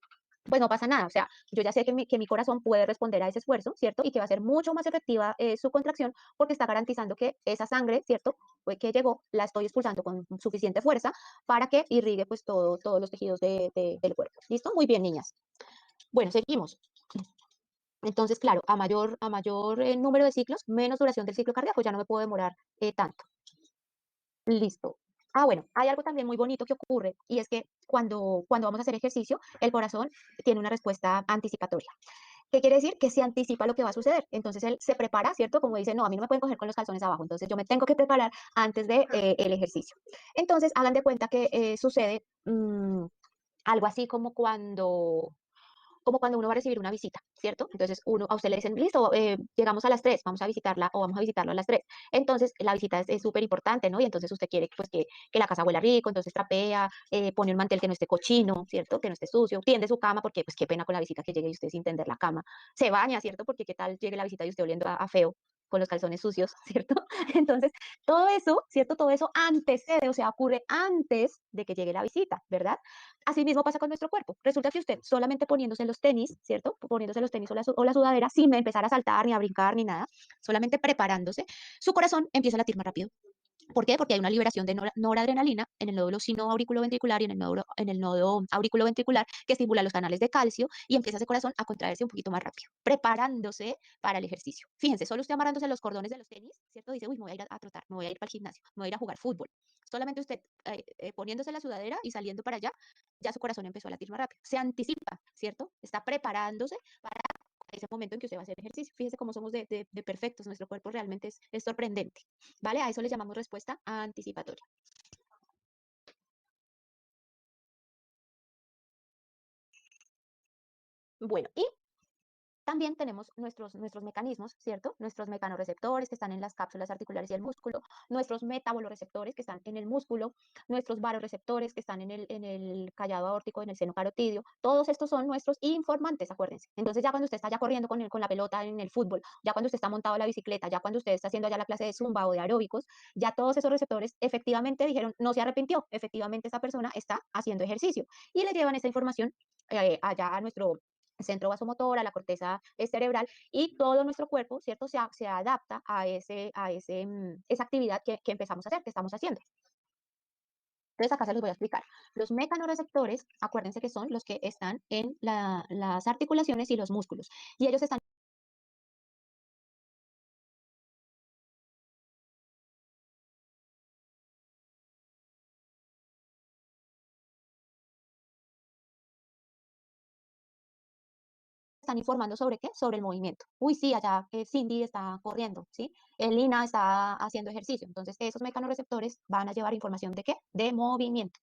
pues no pasa nada, o sea, yo ya sé que mi corazón puede responder a ese esfuerzo, ¿cierto? Y que va a ser mucho más efectiva su contracción porque está garantizando que esa sangre, ¿cierto? Que llegó, la estoy expulsando con suficiente fuerza para que irrigue pues todos los tejidos del cuerpo. ¿Listo? Muy bien, niñas. Bueno, seguimos. Entonces, claro, a mayor número de ciclos, menos duración del ciclo cardíaco, ya no me puedo demorar tanto. Listo. Bueno, hay algo también muy bonito que ocurre y es que cuando vamos a hacer ejercicio, el corazón tiene una respuesta anticipatoria. ¿Qué quiere decir? Que se anticipa lo que va a suceder. Entonces él se prepara, ¿cierto? Como dice, no, a mí no me pueden coger con los calzones abajo, entonces yo me tengo que preparar antes de el ejercicio. Entonces hagan de cuenta que sucede algo así como cuando uno va a recibir una visita, ¿cierto? Entonces a usted le dicen, listo, llegamos a las 3, vamos a visitarla o vamos a visitarlo a las 3. Entonces la visita es súper importante, ¿no? Y entonces usted quiere pues, que la casa huela rico, entonces trapea, pone un mantel que no esté cochino, ¿cierto? Que no esté sucio, tiende su cama porque pues qué pena con la visita que llegue y usted sin tender la cama. Se baña, ¿cierto? Porque qué tal llegue la visita y usted oliendo a feo con los calzones sucios, ¿cierto? Entonces, todo eso, ¿cierto? Todo eso antecede, o sea, ocurre antes de que llegue la visita, ¿verdad? Así mismo pasa con nuestro cuerpo. Resulta que usted solamente poniéndose los tenis, ¿cierto? Poniéndose los tenis o la sudadera, sin empezar a saltar, ni a brincar, ni nada, solamente preparándose, su corazón empieza a latir más rápido. ¿Por qué? Porque hay una liberación de noradrenalina en el nódulo sinoauriculoventricular y en el nodo auriculoventricular que estimula los canales de calcio y empieza ese corazón a contraerse un poquito más rápido, preparándose para el ejercicio. Fíjense, solo usted amarrándose los cordones de los tenis, ¿cierto? Dice, uy, me voy a ir a trotar, me voy a ir para el gimnasio, me voy a ir a jugar fútbol. Solamente usted poniéndose la sudadera y saliendo para allá, ya su corazón empezó a latir más rápido. Se anticipa, ¿cierto? Está preparándose para ese momento en que usted va a hacer ejercicio. Fíjese cómo somos de perfectos, nuestro cuerpo realmente es sorprendente. ¿Vale? A eso le llamamos respuesta anticipatoria. Bueno, y También tenemos nuestros mecanismos, ¿cierto? Nuestros mecanorreceptores que están en las cápsulas articulares y el músculo, nuestros metaboloreceptores que están en el músculo, nuestros varoreceptores que están en el callado aórtico, en el seno carotidio. Todos estos son nuestros informantes, acuérdense. Entonces ya cuando usted está ya corriendo con la pelota en el fútbol, ya cuando usted está montado en la bicicleta, ya cuando usted está haciendo ya la clase de zumba o de aeróbicos, ya todos esos receptores efectivamente dijeron, no se arrepintió, efectivamente esa persona está haciendo ejercicio. Y le llevan esa información allá a nuestro centro vasomotor, a la corteza cerebral, y todo nuestro cuerpo, ¿cierto? Se adapta a esa actividad que empezamos a hacer, que estamos haciendo. Entonces acá se los voy a explicar. Los mecanorreceptores, acuérdense que son los que están en las articulaciones y los músculos, y ellos están informando sobre qué, sobre el movimiento. Uy, sí, allá Cindy está corriendo, ¿sí? Lina está haciendo ejercicio. Entonces, esos mecanorreceptores van a llevar información de qué, de movimiento.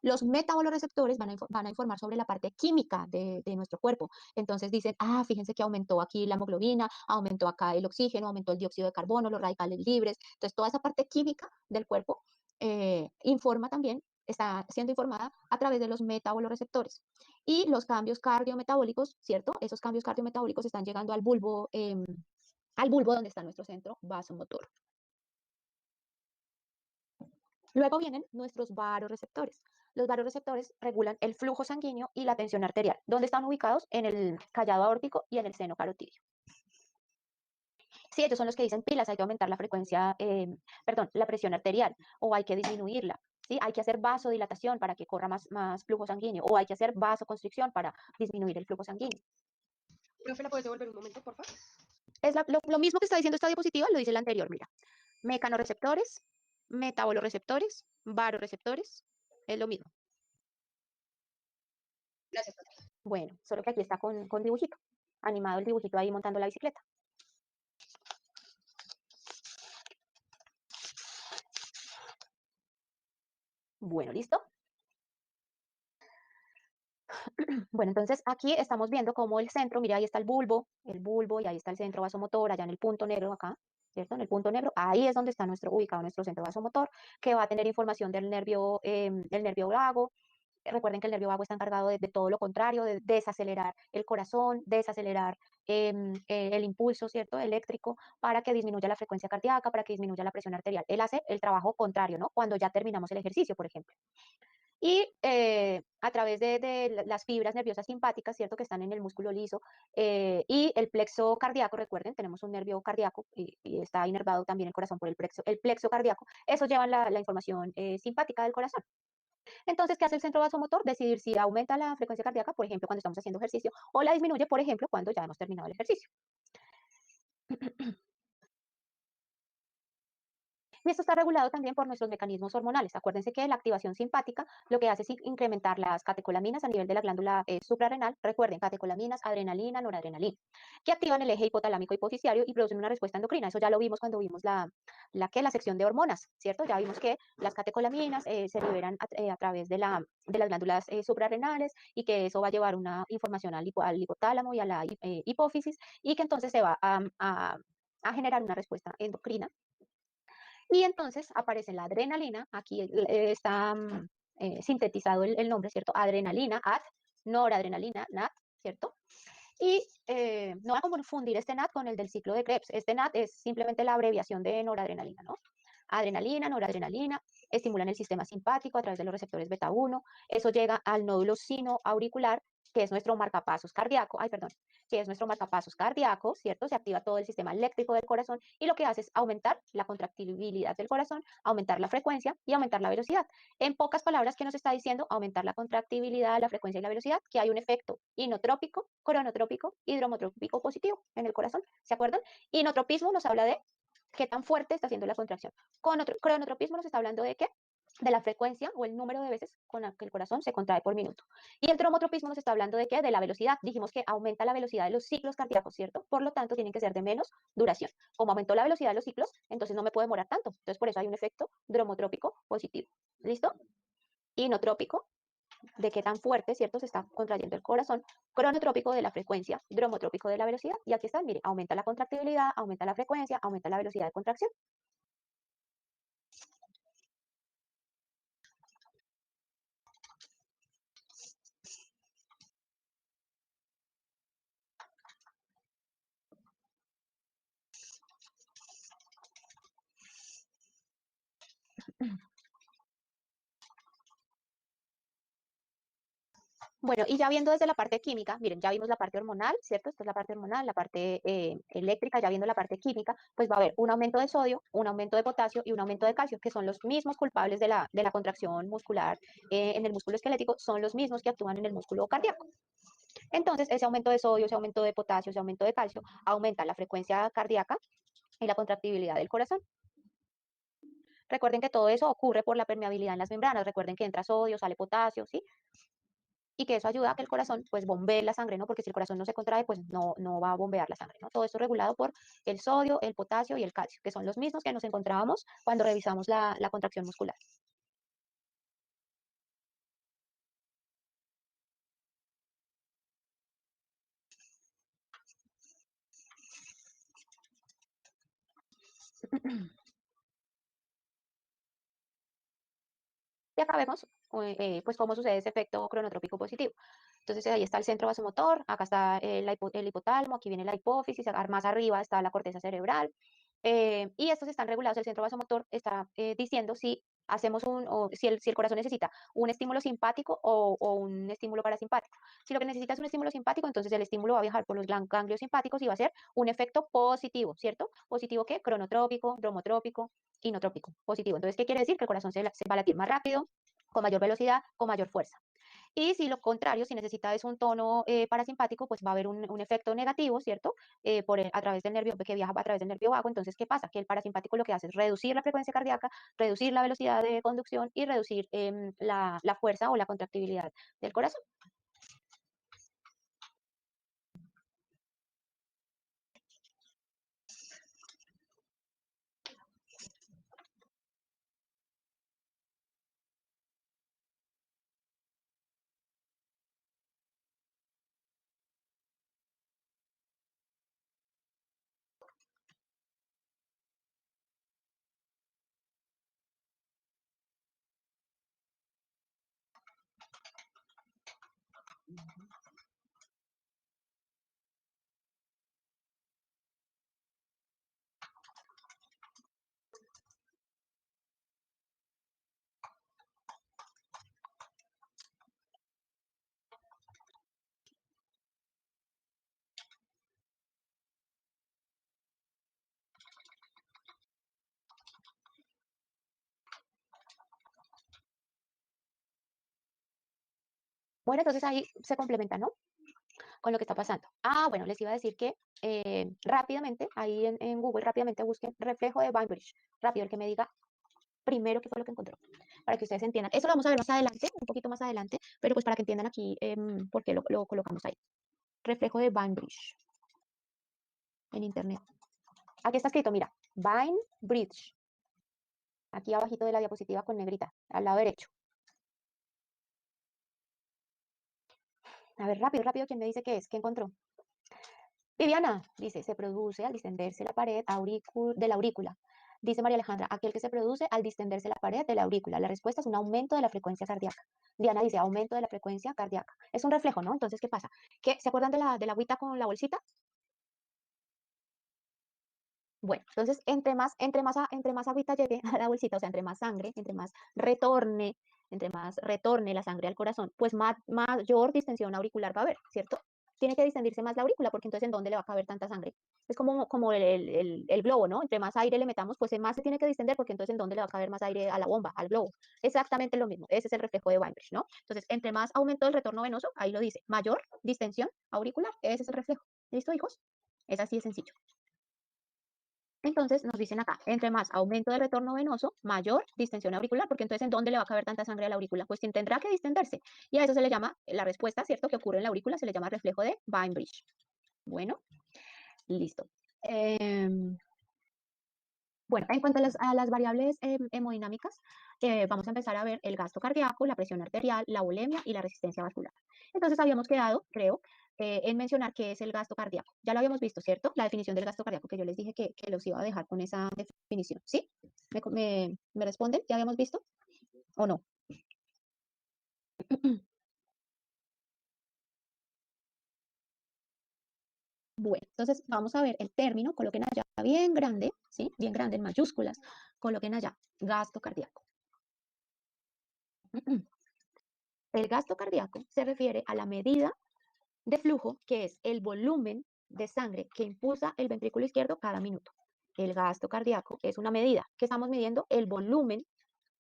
Los metaboloreceptores van a informar sobre la parte química de nuestro cuerpo. Entonces dicen, fíjense que aumentó aquí la hemoglobina, aumentó acá el oxígeno, aumentó el dióxido de carbono, los radicales libres. Entonces, toda esa parte química del cuerpo informa también, está siendo informada a través de los metaboloreceptores. Y los cambios cardiometabólicos, ¿cierto? Esos cambios cardiometabólicos están llegando al bulbo donde está nuestro centro vasomotor. Luego vienen nuestros varoreceptores. Los varoreceptores regulan el flujo sanguíneo y la tensión arterial. ¿Dónde están ubicados? En el callado aórtico y en el seno carotidio. Sí, ellos son los que dicen pilas, hay que aumentar la frecuencia, la presión arterial, o hay que disminuirla. ¿Sí? Hay que hacer vasodilatación para que corra más flujo sanguíneo, o hay que hacer vasoconstricción para disminuir el flujo sanguíneo. Profe, ¿la puedes devolver un momento, por favor? Es lo mismo que está diciendo esta diapositiva, lo dice la anterior, mira. Mecanorreceptores, metaboloreceptores, varoreceptores, es lo mismo. Gracias. Bueno, solo que aquí está con dibujito, animado el dibujito ahí montando la bicicleta. Bueno, ¿listo? Bueno, entonces aquí estamos viendo cómo el centro, mira, ahí está el bulbo, y ahí está el centro vasomotor, allá en el punto negro acá, ¿cierto? En el punto negro, ahí es donde está ubicado nuestro centro vasomotor, que va a tener información del nervio vago. Recuerden que el nervio vago está encargado de todo lo contrario, de desacelerar el corazón, desacelerar el impulso, ¿cierto? Eléctrico, para que disminuya la frecuencia cardíaca, para que disminuya la presión arterial. Él hace el trabajo contrario, ¿no? Cuando ya terminamos el ejercicio, por ejemplo. Y a través de las fibras nerviosas simpáticas, ¿cierto? Que están en el músculo liso y el plexo cardíaco, recuerden, tenemos un nervio cardíaco y está inervado también el corazón por el plexo cardíaco. Esos llevan la información simpática del corazón. Entonces, ¿qué hace el centro vasomotor? Decidir si aumenta la frecuencia cardíaca, por ejemplo, cuando estamos haciendo ejercicio, o la disminuye, por ejemplo, cuando ya hemos terminado el ejercicio. Y esto está regulado también por nuestros mecanismos hormonales. Acuérdense que la activación simpática lo que hace es incrementar las catecolaminas a nivel de la glándula suprarrenal. Recuerden, catecolaminas, adrenalina, noradrenalina, que activan el eje hipotalámico hipofisiario y producen una respuesta endocrina. Eso ya lo vimos cuando vimos la sección de hormonas, ¿cierto? Ya vimos que las catecolaminas se liberan a través de las glándulas suprarrenales y que eso va a llevar una información al hipotálamo y a la hipófisis y que entonces se va a generar una respuesta endocrina. Y entonces aparece la adrenalina, aquí está sintetizado el nombre, ¿cierto? Adrenalina, AD, noradrenalina, NAD, ¿cierto? Y no va a confundir este NAD con el del ciclo de Krebs. Este NAD es simplemente la abreviación de noradrenalina, ¿no? Adrenalina, noradrenalina, estimulan el sistema simpático a través de los receptores beta 1. Eso llega al nódulo sinoauricular, que es nuestro marcapasos cardíaco, que es nuestro marcapasos cardíaco, ¿cierto? Se activa todo el sistema eléctrico del corazón y lo que hace es aumentar la contractibilidad del corazón, aumentar la frecuencia y aumentar la velocidad. En pocas palabras, ¿qué nos está diciendo? Aumentar la contractibilidad, la frecuencia y la velocidad, que hay un efecto inotrópico, cronotrópico y dromotrópico positivo en el corazón, ¿se acuerdan? Inotropismo nos habla de qué tan fuerte está haciendo la contracción. Cronotropismo nos está hablando de qué? De la frecuencia o el número de veces con la que el corazón se contrae por minuto. Y el dromotropismo nos está hablando de qué? De la velocidad. Dijimos que aumenta la velocidad de los ciclos cardíacos, ¿cierto? Por lo tanto, tienen que ser de menos duración. Como aumentó la velocidad de los ciclos, entonces no me puedo demorar tanto. Entonces, por eso hay un efecto dromotrópico positivo. ¿Listo? Inotrópico de qué tan fuerte, ¿cierto?, se está contrayendo el corazón, cronotrópico de la frecuencia, dromotrópico de la velocidad. Y aquí está, mire, aumenta la contractibilidad, aumenta la frecuencia, aumenta la velocidad de contracción. Bueno, y ya viendo desde la parte química, miren, ya vimos la parte hormonal, ¿cierto? Esta es la parte hormonal, la parte eléctrica, ya viendo la parte química, pues va a haber un aumento de sodio, un aumento de potasio y un aumento de calcio, que son los mismos culpables de la contracción muscular en el músculo esquelético, son los mismos que actúan en el músculo cardíaco. Entonces, ese aumento de sodio, ese aumento de potasio, ese aumento de calcio, aumenta la frecuencia cardíaca y la contractibilidad del corazón. Recuerden que todo eso ocurre por la permeabilidad en las membranas. Recuerden que entra sodio, sale potasio, ¿sí? Y que eso ayuda a que el corazón pues bombee la sangre, ¿no? Porque si el corazón no se contrae, pues no va a bombear la sangre, ¿no? Todo esto regulado por el sodio, el potasio y el calcio, que son los mismos que nos encontrábamos cuando revisamos la contracción muscular. Y acá vemos pues cómo sucede ese efecto cronotrópico positivo. Entonces ahí está el centro vasomotor, acá está el hipotálamo, aquí viene la hipófisis, más arriba está la corteza cerebral. Y estos están regulados, el centro vasomotor está diciendo si hacemos o si el corazón necesita un estímulo simpático o un estímulo parasimpático. Si lo que necesita es un estímulo simpático, entonces el estímulo va a viajar por los ganglios simpáticos y va a ser un efecto positivo, ¿cierto? ¿Positivo qué? Cronotrópico, dromotrópico, inotrópico, positivo. Entonces, ¿qué quiere decir? Que el corazón se va a latir más rápido, con mayor velocidad, con mayor fuerza. Y si lo contrario, si necesita es un tono parasimpático, pues va a haber un efecto negativo, ¿cierto? A través del nervio, que viaja a través del nervio vago. Entonces, ¿qué pasa? Que el parasimpático lo que hace es reducir la frecuencia cardíaca, reducir la velocidad de conducción y reducir la fuerza o la contractibilidad del corazón. Bueno, entonces ahí se complementa, ¿no? Con lo que está pasando. Ah, bueno, les iba a decir que rápidamente, ahí en Google, rápidamente busquen reflejo de Bainbridge. Rápido, el que me diga primero qué fue lo que encontró, para que ustedes entiendan. Eso lo vamos a ver más adelante, un poquito más adelante, pero pues para que entiendan aquí por qué lo colocamos ahí. Reflejo de Bainbridge en internet. Aquí está escrito, mira, Bainbridge. Aquí abajito de la diapositiva con negrita, al lado derecho. A ver, rápido, rápido, ¿quién me dice qué es? ¿Qué encontró? Viviana, dice, se produce al distenderse la pared de la aurícula. Dice María Alejandra, aquel que se produce al distenderse la pared de la aurícula. La respuesta es un aumento de la frecuencia cardíaca. Diana dice, aumento de la frecuencia cardíaca. Es un reflejo, ¿no? Entonces, ¿qué pasa? ¿Se acuerdan de la agüita con la bolsita? Bueno, entonces, entre más agüita llegue a la bolsita, o sea, entre más retorne la sangre al corazón, pues mayor distensión auricular va a haber, ¿cierto? Tiene que distendirse más la aurícula, porque entonces, ¿en dónde le va a caber tanta sangre? Es como el globo, ¿no? Entre más aire le metamos, pues más se tiene que distender, porque entonces, ¿en dónde le va a caber más aire a la bomba, al globo? Exactamente lo mismo. Ese es el reflejo de Weinberg, ¿no? Entonces, entre más aumento el retorno venoso, ahí lo dice, mayor distensión auricular. Ese es el reflejo. ¿Listo, hijos? Es así de sencillo. Entonces nos dicen acá, entre más aumento del retorno venoso, mayor distensión auricular, porque entonces ¿en dónde le va a caber tanta sangre a la aurícula? Pues tendrá que distenderse. Y a eso se le llama, la respuesta, ¿cierto? Que ocurre en la aurícula, se le llama reflejo de Bainbridge. Bueno, listo. Bueno, en cuanto a las variables hemodinámicas, vamos a empezar a ver el gasto cardíaco, la presión arterial, la volemia y la resistencia vascular. Entonces habíamos quedado, creo, en mencionar qué es el gasto cardíaco. Ya lo habíamos visto, ¿cierto? La definición del gasto cardíaco, que yo les dije que los iba a dejar con esa definición. ¿Sí? ¿Me responden? ¿Ya habíamos visto o no? Bueno, entonces vamos a ver el término, coloquen allá bien grande, ¿sí? Bien grande en mayúsculas, coloquen allá gasto cardíaco. El gasto cardíaco se refiere a la medida de flujo, que es el volumen de sangre que impulsa el ventrículo izquierdo cada minuto. El gasto cardíaco es una medida que estamos midiendo el volumen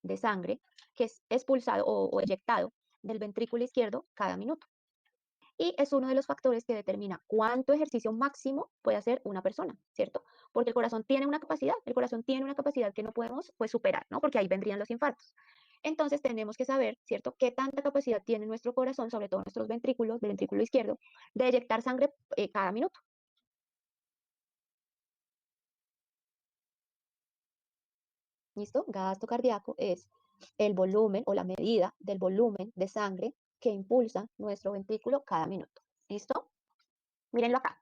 de sangre que es expulsado o eyectado del ventrículo izquierdo cada minuto. Y es uno de los factores que determina cuánto ejercicio máximo puede hacer una persona, ¿cierto? Porque el corazón tiene una capacidad que no podemos pues superar, ¿no? Porque ahí vendrían los infartos. Entonces tenemos que saber, ¿cierto?, qué tanta capacidad tiene nuestro corazón, sobre todo nuestros ventrículos, del ventrículo izquierdo, de eyectar sangre cada minuto. ¿Listo? Gasto cardíaco es el volumen o la medida del volumen de sangre que impulsa nuestro ventrículo cada minuto. ¿Listo? Mírenlo acá.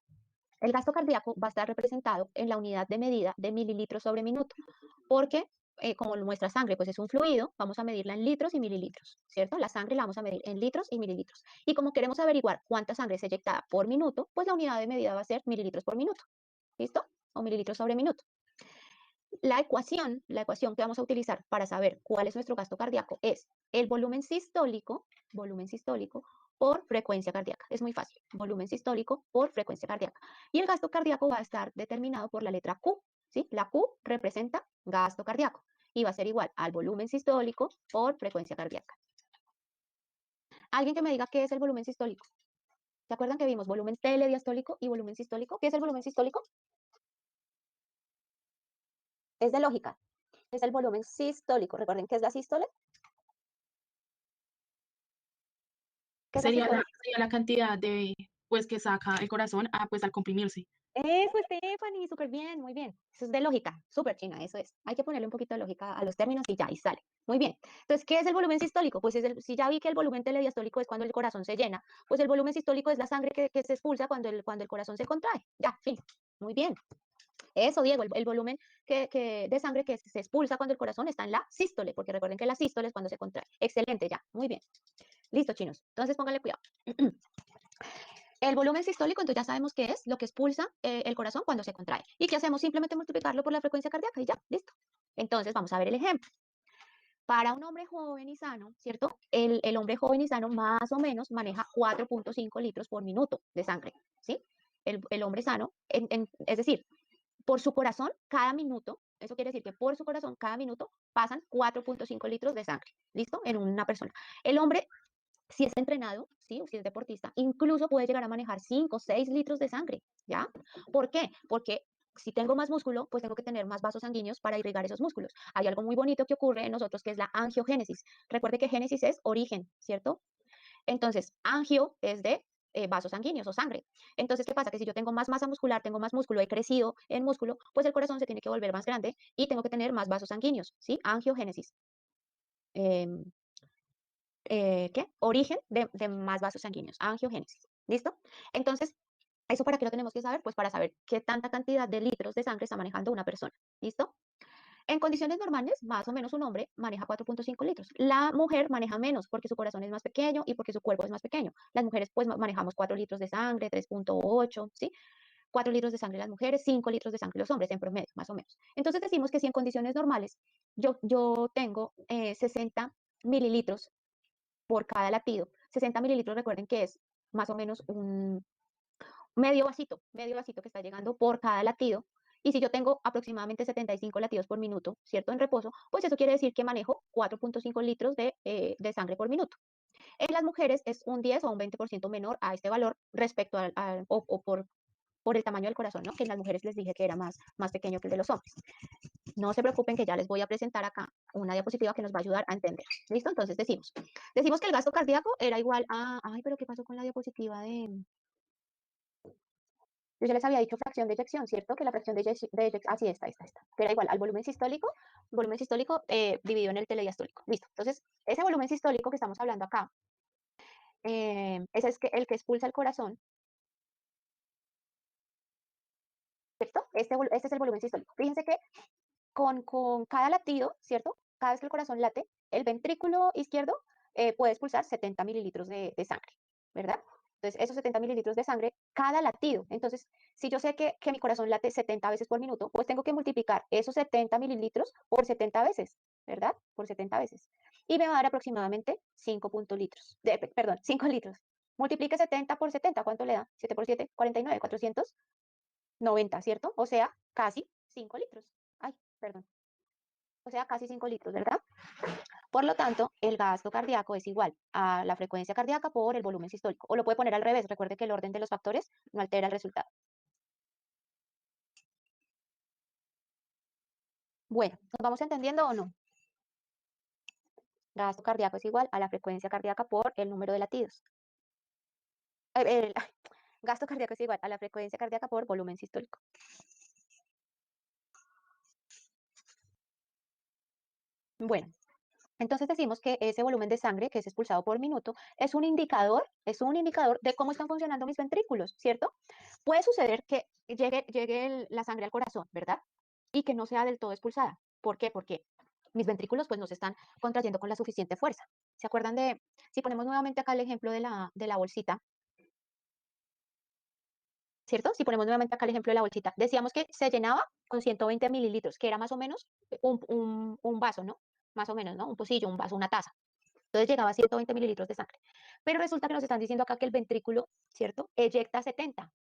El gasto cardíaco va a estar representado en la unidad de medida de mililitros sobre minuto, porque como nuestra sangre pues es un fluido, vamos a medirla en litros y mililitros, ¿cierto? La sangre la vamos a medir en litros y mililitros. Y como queremos averiguar cuánta sangre es eyectada por minuto, pues la unidad de medida va a ser mililitros por minuto, ¿listo? O mililitros sobre minuto. La ecuación que vamos a utilizar para saber cuál es nuestro gasto cardíaco es el volumen sistólico por frecuencia cardíaca. Es muy fácil, volumen sistólico por frecuencia cardíaca. Y el gasto cardíaco va a estar determinado por la letra Q, ¿sí? La Q representa gasto cardíaco y va a ser igual al volumen sistólico por frecuencia cardíaca. Alguien que me diga qué es el volumen sistólico. ¿Se acuerdan que vimos volumen telediastólico y volumen sistólico? ¿Qué es el volumen sistólico? Es de lógica. Es el volumen sistólico. Recuerden qué es la sístole. ¿Qué es la Sería sístole? sería la cantidad de, pues, que saca el corazón pues, al comprimirse. Eso, Stephanie, súper bien, muy bien. Eso es de lógica, súper china, eso es. Hay que ponerle un poquito de lógica a los términos y ya, y sale. Muy bien. Entonces, ¿qué es el volumen sistólico? Pues si ya vi que el volumen telediastólico es cuando el corazón se llena, pues el volumen sistólico es la sangre que se expulsa cuando el corazón se contrae. Ya, fin. Muy bien. Eso, Diego, el volumen de sangre que se expulsa cuando el corazón está en la sístole, porque recuerden que la sístole es cuando se contrae. Excelente, ya, muy bien. Listo, chinos. Entonces, pónganle cuidado. El volumen sistólico, entonces ya sabemos qué es lo que expulsa el corazón cuando se contrae. ¿Y qué hacemos? Simplemente multiplicarlo por la frecuencia cardíaca y ya, listo. Entonces vamos a ver el ejemplo. Para un hombre joven y sano, ¿cierto? El hombre joven y sano más o menos maneja 4.5 litros por minuto de sangre, ¿sí? El hombre sano, es decir, por su corazón, cada minuto, eso quiere decir que por su corazón, cada minuto, pasan 4.5 litros de sangre, ¿listo? En una persona. El hombre si es entrenado, ¿sí? O si es deportista, incluso puede llegar a manejar 5 o 6 litros de sangre, ¿ya? ¿Por qué? Porque si tengo más músculo, pues tengo que tener más vasos sanguíneos para irrigar esos músculos. Hay algo muy bonito que ocurre en nosotros que es la angiogénesis. Recuerde que génesis es origen, ¿cierto? Entonces, angio es de vasos sanguíneos o sangre. Entonces, ¿qué pasa? Que si yo tengo más masa muscular, tengo más músculo, he crecido en músculo, pues el corazón se tiene que volver más grande y tengo que tener más vasos sanguíneos, ¿sí? Angiogénesis. ¿Qué? Origen de más vasos sanguíneos, angiogénesis. ¿Listo? Entonces, ¿eso para qué lo tenemos que saber? Pues para saber qué tanta cantidad de litros de sangre está manejando una persona. ¿Listo? En condiciones normales, más o menos un hombre maneja 4.5 litros. La mujer maneja menos porque su corazón es más pequeño y porque su cuerpo es más pequeño. Las mujeres pues manejamos 4 litros de sangre, 3.8, ¿sí? 4 litros de sangre las mujeres, 5 litros de sangre los hombres en promedio, más o menos. Entonces decimos que si en condiciones normales yo tengo 60 mililitros por cada latido. 60 mililitros, recuerden que es más o menos un medio vasito que está llegando por cada latido. Y si yo tengo aproximadamente 75 latidos por minuto, ¿cierto? En reposo, pues eso quiere decir que manejo 4.5 litros de sangre por minuto. En las mujeres es un 10 o un 20% menor a este valor respecto o por el tamaño del corazón, ¿no? Que en las mujeres les dije que era más pequeño que el de los hombres. No se preocupen que ya les voy a presentar acá una diapositiva que nos va a ayudar a entender. ¿Listo? Entonces decimos que el gasto cardíaco era igual a, ay, pero ¿qué pasó con la diapositiva Yo ya les había dicho fracción de eyección, ¿cierto? Que la fracción de eyección, así está, que era igual al volumen sistólico dividido en el telediastólico. Listo. Entonces, ese volumen sistólico que estamos hablando acá, ese es el que expulsa el corazón, ¿cierto? Este es el volumen sistólico. Fíjense que con cada latido, ¿cierto? Cada vez que el corazón late, el ventrículo izquierdo puede expulsar 70 mililitros de sangre, ¿verdad? Entonces, esos 70 mililitros de sangre, cada latido. Entonces, si yo sé que mi corazón late 70 veces por minuto, pues tengo que multiplicar esos 70 mililitros por 70 veces, ¿verdad? Por 70 veces. Y me va a dar aproximadamente 5 litros, perdón, 5 litros. Multiplique 70 por 70, ¿cuánto le da? 7 por 7, 49, 490, ¿cierto? O sea, casi 5 litros. Ay, perdón. O sea, casi 5 litros, ¿verdad? Por lo tanto, el gasto cardíaco es igual a la frecuencia cardíaca por el volumen sistólico. O lo puede poner al revés. Recuerde que el orden de los factores no altera el resultado. Bueno, ¿nos vamos entendiendo o no? Gasto cardíaco es igual a la frecuencia cardíaca por el número de latidos. Gasto cardíaco es igual a la frecuencia cardíaca por volumen sistólico. Bueno, entonces decimos que ese volumen de sangre que es expulsado por minuto es un indicador de cómo están funcionando mis ventrículos, ¿cierto? Puede suceder que llegue la sangre al corazón, ¿verdad? Y que no sea del todo expulsada. ¿Por qué? Porque mis ventrículos pues no se están contrayendo con la suficiente fuerza. ¿Se acuerdan si ponemos nuevamente acá el ejemplo de la bolsita, ¿cierto? Si ponemos nuevamente acá el ejemplo de la bolsita, decíamos que se llenaba con 120 mililitros, que era más o menos un vaso, ¿no? Más o menos, ¿no? Un pocillo, un vaso, una taza. Entonces llegaba a 120 mililitros de sangre. Pero resulta que nos están diciendo acá que el ventrículo, ¿cierto? Eyecta 70,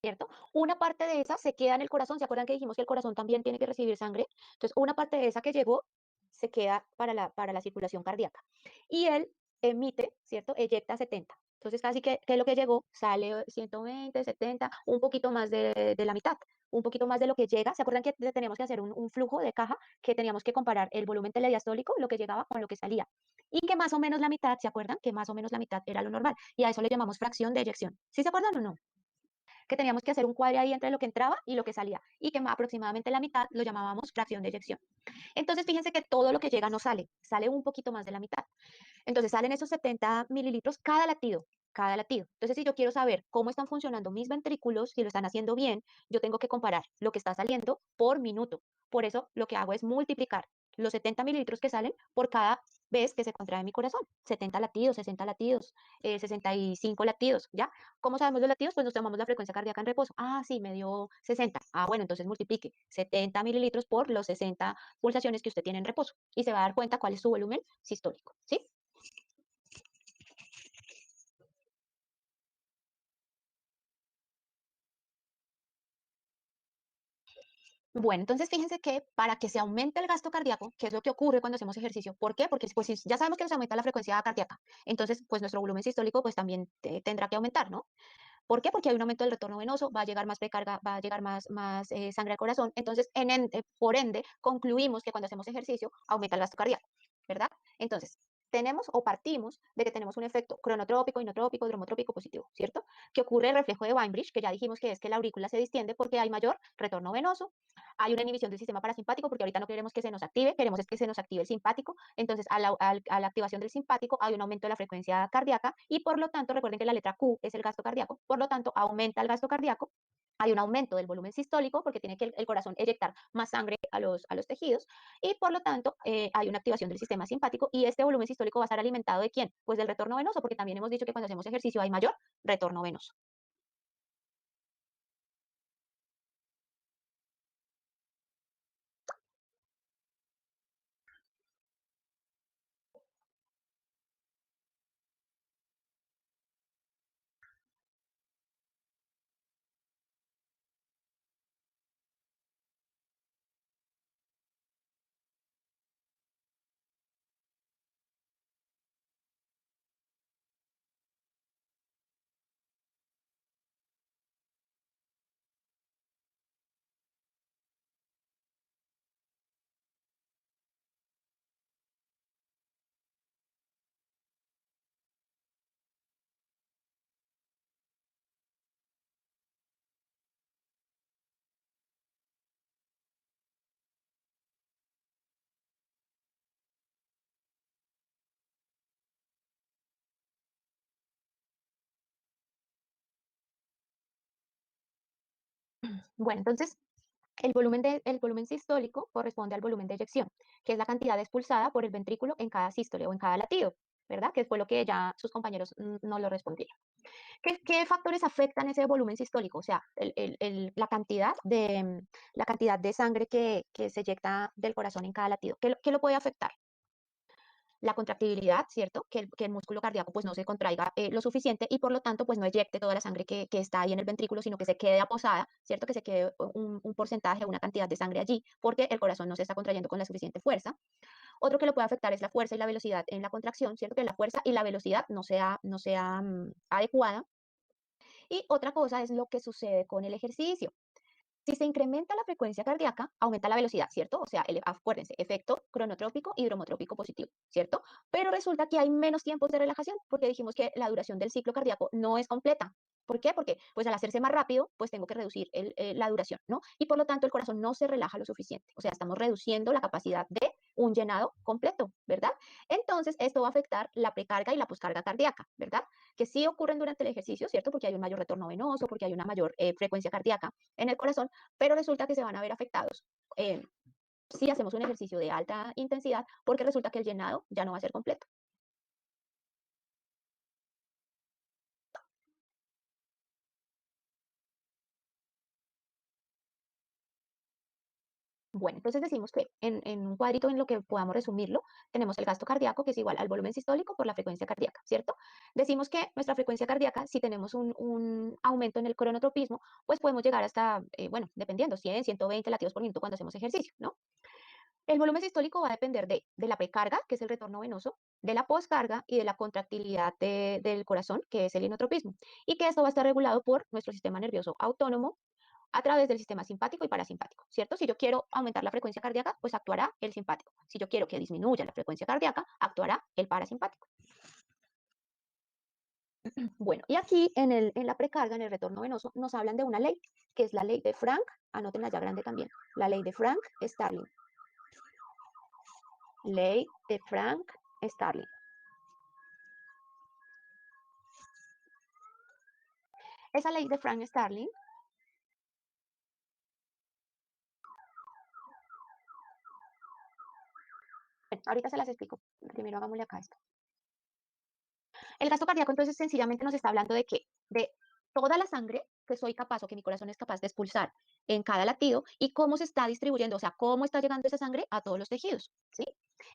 ¿cierto? Una parte de esa se queda en el corazón. ¿Se acuerdan que dijimos que el corazón también tiene que recibir sangre? Entonces, una parte de esa que llegó se queda para la circulación cardíaca. Y él emite, ¿cierto? Eyecta 70. Entonces, casi que lo que llegó sale 120, 70, un poquito más de la mitad, un poquito más de lo que llega. ¿Se acuerdan que teníamos que hacer un flujo de caja que teníamos que comparar el volumen telediastólico, lo que llegaba con lo que salía? Y que más o menos la mitad, ¿se acuerdan? Que más o menos la mitad era lo normal. Y a eso le llamamos fracción de eyección. ¿Sí se acuerdan o no? Que teníamos que hacer un cuadro ahí entre lo que entraba y lo que salía, y que aproximadamente la mitad lo llamábamos fracción de eyección. Entonces, fíjense que todo lo que llega no sale, sale un poquito más de la mitad. Entonces, salen esos 70 mililitros cada latido, cada latido. Entonces, si yo quiero saber cómo están funcionando mis ventrículos, si lo están haciendo bien, yo tengo que comparar lo que está saliendo por minuto. Por eso, lo que hago es multiplicar los 70 mililitros que salen por cada vez que se contrae mi corazón. 70 latidos, 60 latidos, 65 latidos, ¿ya? ¿Cómo sabemos los latidos? Pues nos tomamos la frecuencia cardíaca en reposo. Ah, sí, me dio 60. Ah, bueno, entonces multiplique 70 mililitros por los 60 pulsaciones que usted tiene en reposo y se va a dar cuenta cuál es su volumen sistólico, ¿sí? Bueno, entonces fíjense que para que se aumente el gasto cardíaco, que es lo que ocurre cuando hacemos ejercicio, ¿por qué? Porque pues, ya sabemos que nos aumenta la frecuencia cardíaca, entonces pues nuestro volumen sistólico pues también tendrá que aumentar, ¿no? ¿Por qué? Porque hay un aumento del retorno venoso, va a llegar más precarga, va a llegar más sangre al corazón. Entonces, por ende, concluimos que cuando hacemos ejercicio aumenta el gasto cardíaco, ¿verdad? Entonces, tenemos o partimos de que tenemos un efecto cronotrópico, inotrópico, dromotrópico positivo, ¿cierto? Que ocurre el reflejo de Weinbrich, que ya dijimos que es que la aurícula se distiende porque hay mayor retorno venoso, hay una inhibición del sistema parasimpático porque ahorita no queremos que se nos active, queremos es que se nos active el simpático. Entonces, a la activación del simpático hay un aumento de la frecuencia cardíaca y por lo tanto, recuerden que la letra Q es el gasto cardíaco, por lo tanto, aumenta el gasto cardíaco. Hay un aumento del volumen sistólico porque tiene que el corazón eyectar más sangre a los tejidos y por lo tanto hay una activación del sistema simpático y este volumen sistólico va a estar alimentado ¿de quién? Pues del retorno venoso porque también hemos dicho que cuando hacemos ejercicio hay mayor retorno venoso. Bueno, entonces, el volumen sistólico corresponde al volumen de eyección, que es la cantidad expulsada por el ventrículo en cada sístole o en cada latido, ¿verdad? Que fue lo que ya sus compañeros no lo respondieron. ¿Qué factores afectan ese volumen sistólico? O sea, la cantidad de sangre que se eyecta del corazón en cada latido. ¿Qué lo puede afectar? La contractibilidad, ¿cierto? Que el músculo cardíaco pues no se contraiga lo suficiente y por lo tanto pues no eyecte toda la sangre que está ahí en el ventrículo, sino que se quede aposada, ¿cierto? Que se quede un porcentaje, una cantidad de sangre allí, porque el corazón no se está contrayendo con la suficiente fuerza. Otro que lo puede afectar es la fuerza y la velocidad en la contracción, ¿cierto? Que la fuerza y la velocidad no sea adecuada. Y otra cosa es lo que sucede con el ejercicio. Si se incrementa la frecuencia cardíaca, aumenta la velocidad, ¿cierto? O sea, acuérdense, efecto cronotrópico y dromotrópico positivo, ¿cierto? Pero resulta que hay menos tiempos de relajación porque dijimos que la duración del ciclo cardíaco no es completa. ¿Por qué? Porque pues al hacerse más rápido, pues tengo que reducir la duración, ¿no? Y por lo tanto el corazón no se relaja lo suficiente. O sea, estamos reduciendo la capacidad de un llenado completo, ¿verdad? Entonces, esto va a afectar la precarga y la poscarga cardíaca, ¿verdad? Que sí ocurren durante el ejercicio, ¿cierto? Porque hay un mayor retorno venoso, porque hay una mayor frecuencia cardíaca en el corazón, pero resulta que se van a ver afectados si hacemos un ejercicio de alta intensidad, porque resulta que el llenado ya no va a ser completo. Bueno, entonces decimos que en un cuadrito en lo que podamos resumirlo, tenemos el gasto cardíaco, que es igual al volumen sistólico por la frecuencia cardíaca, ¿cierto? Decimos que nuestra frecuencia cardíaca, si tenemos un aumento en el cronotropismo, pues podemos llegar hasta, bueno, dependiendo, 100, 120 latidos por minuto cuando hacemos ejercicio, ¿no? El volumen sistólico va a depender de la precarga, que es el retorno venoso, de la poscarga y de la contractilidad del corazón, que es el inotropismo. Y que esto va a estar regulado por nuestro sistema nervioso autónomo a través del sistema simpático y parasimpático, ¿cierto? Si yo quiero aumentar la frecuencia cardíaca, pues actuará el simpático. Si yo quiero que disminuya la frecuencia cardíaca, actuará el parasimpático. Bueno, y aquí en la precarga, en el retorno venoso, nos hablan de una ley, que es la ley de Frank, anótenla ya grande también, la ley de Frank-Starling. Ley de Frank-Starling. Esa ley de Frank-Starling bueno, ahorita se las explico. Primero hagámosle acá esto. El gasto cardíaco entonces sencillamente nos está hablando de qué? De toda la sangre que soy capaz o que mi corazón es capaz de expulsar en cada latido y cómo se está distribuyendo, o sea, cómo está llegando esa sangre a todos los tejidos, ¿sí?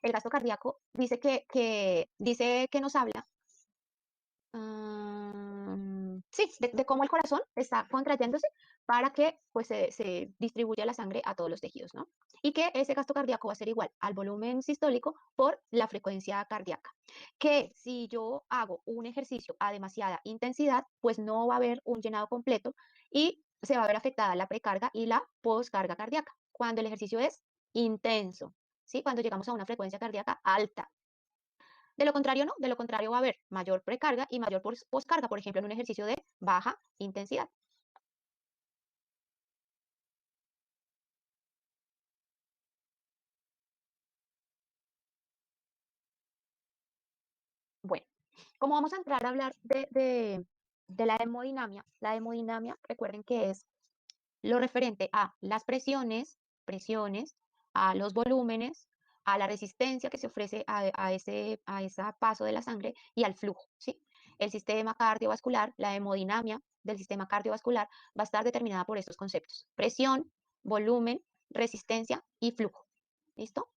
El gasto cardíaco dice que nos habla sí, de cómo el corazón está contrayéndose para que pues, se distribuya la sangre a todos los tejidos, ¿no? Y que ese gasto cardíaco va a ser igual al volumen sistólico por la frecuencia cardíaca. Que si yo hago un ejercicio a demasiada intensidad, pues no va a haber un llenado completo y se va a ver afectada la precarga y la poscarga cardíaca cuando el ejercicio es intenso, ¿sí? Cuando llegamos a una frecuencia cardíaca alta. De lo contrario, no, de lo contrario va a haber mayor precarga y mayor poscarga, por ejemplo, en un ejercicio de baja intensidad. Bueno, como vamos a entrar a hablar de la hemodinamia, recuerden que es lo referente a las presiones, a los volúmenes, a la resistencia que se ofrece a ese paso de la sangre y al flujo, ¿sí? El sistema cardiovascular, la hemodinamia del sistema cardiovascular va a estar determinada por estos conceptos: presión, volumen, resistencia y flujo. ¿Listo?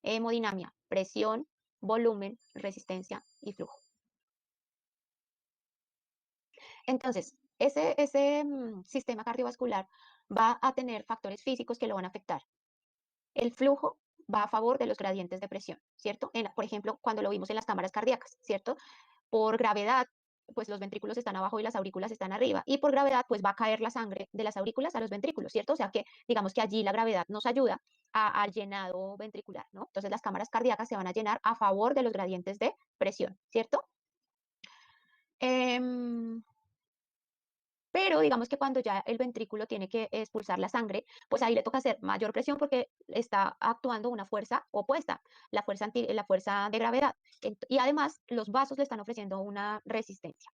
Hemodinamia, presión, volumen, resistencia y flujo. Entonces, ese sistema cardiovascular va a tener factores físicos que lo van a afectar. El flujo va a favor de los gradientes de presión, ¿cierto? Por ejemplo, cuando lo vimos en las cámaras cardíacas, ¿cierto? Por gravedad, pues los ventrículos están abajo y las aurículas están arriba. Y por gravedad, pues va a caer la sangre de las aurículas a los ventrículos, ¿cierto? O sea que digamos que allí la gravedad nos ayuda al llenado ventricular, ¿no? Entonces las cámaras cardíacas se van a llenar a favor de los gradientes de presión, ¿cierto? Pero digamos que cuando ya el ventrículo tiene que expulsar la sangre, pues ahí le toca hacer mayor presión porque está actuando una fuerza opuesta, la fuerza de gravedad. Y además los vasos le están ofreciendo una resistencia.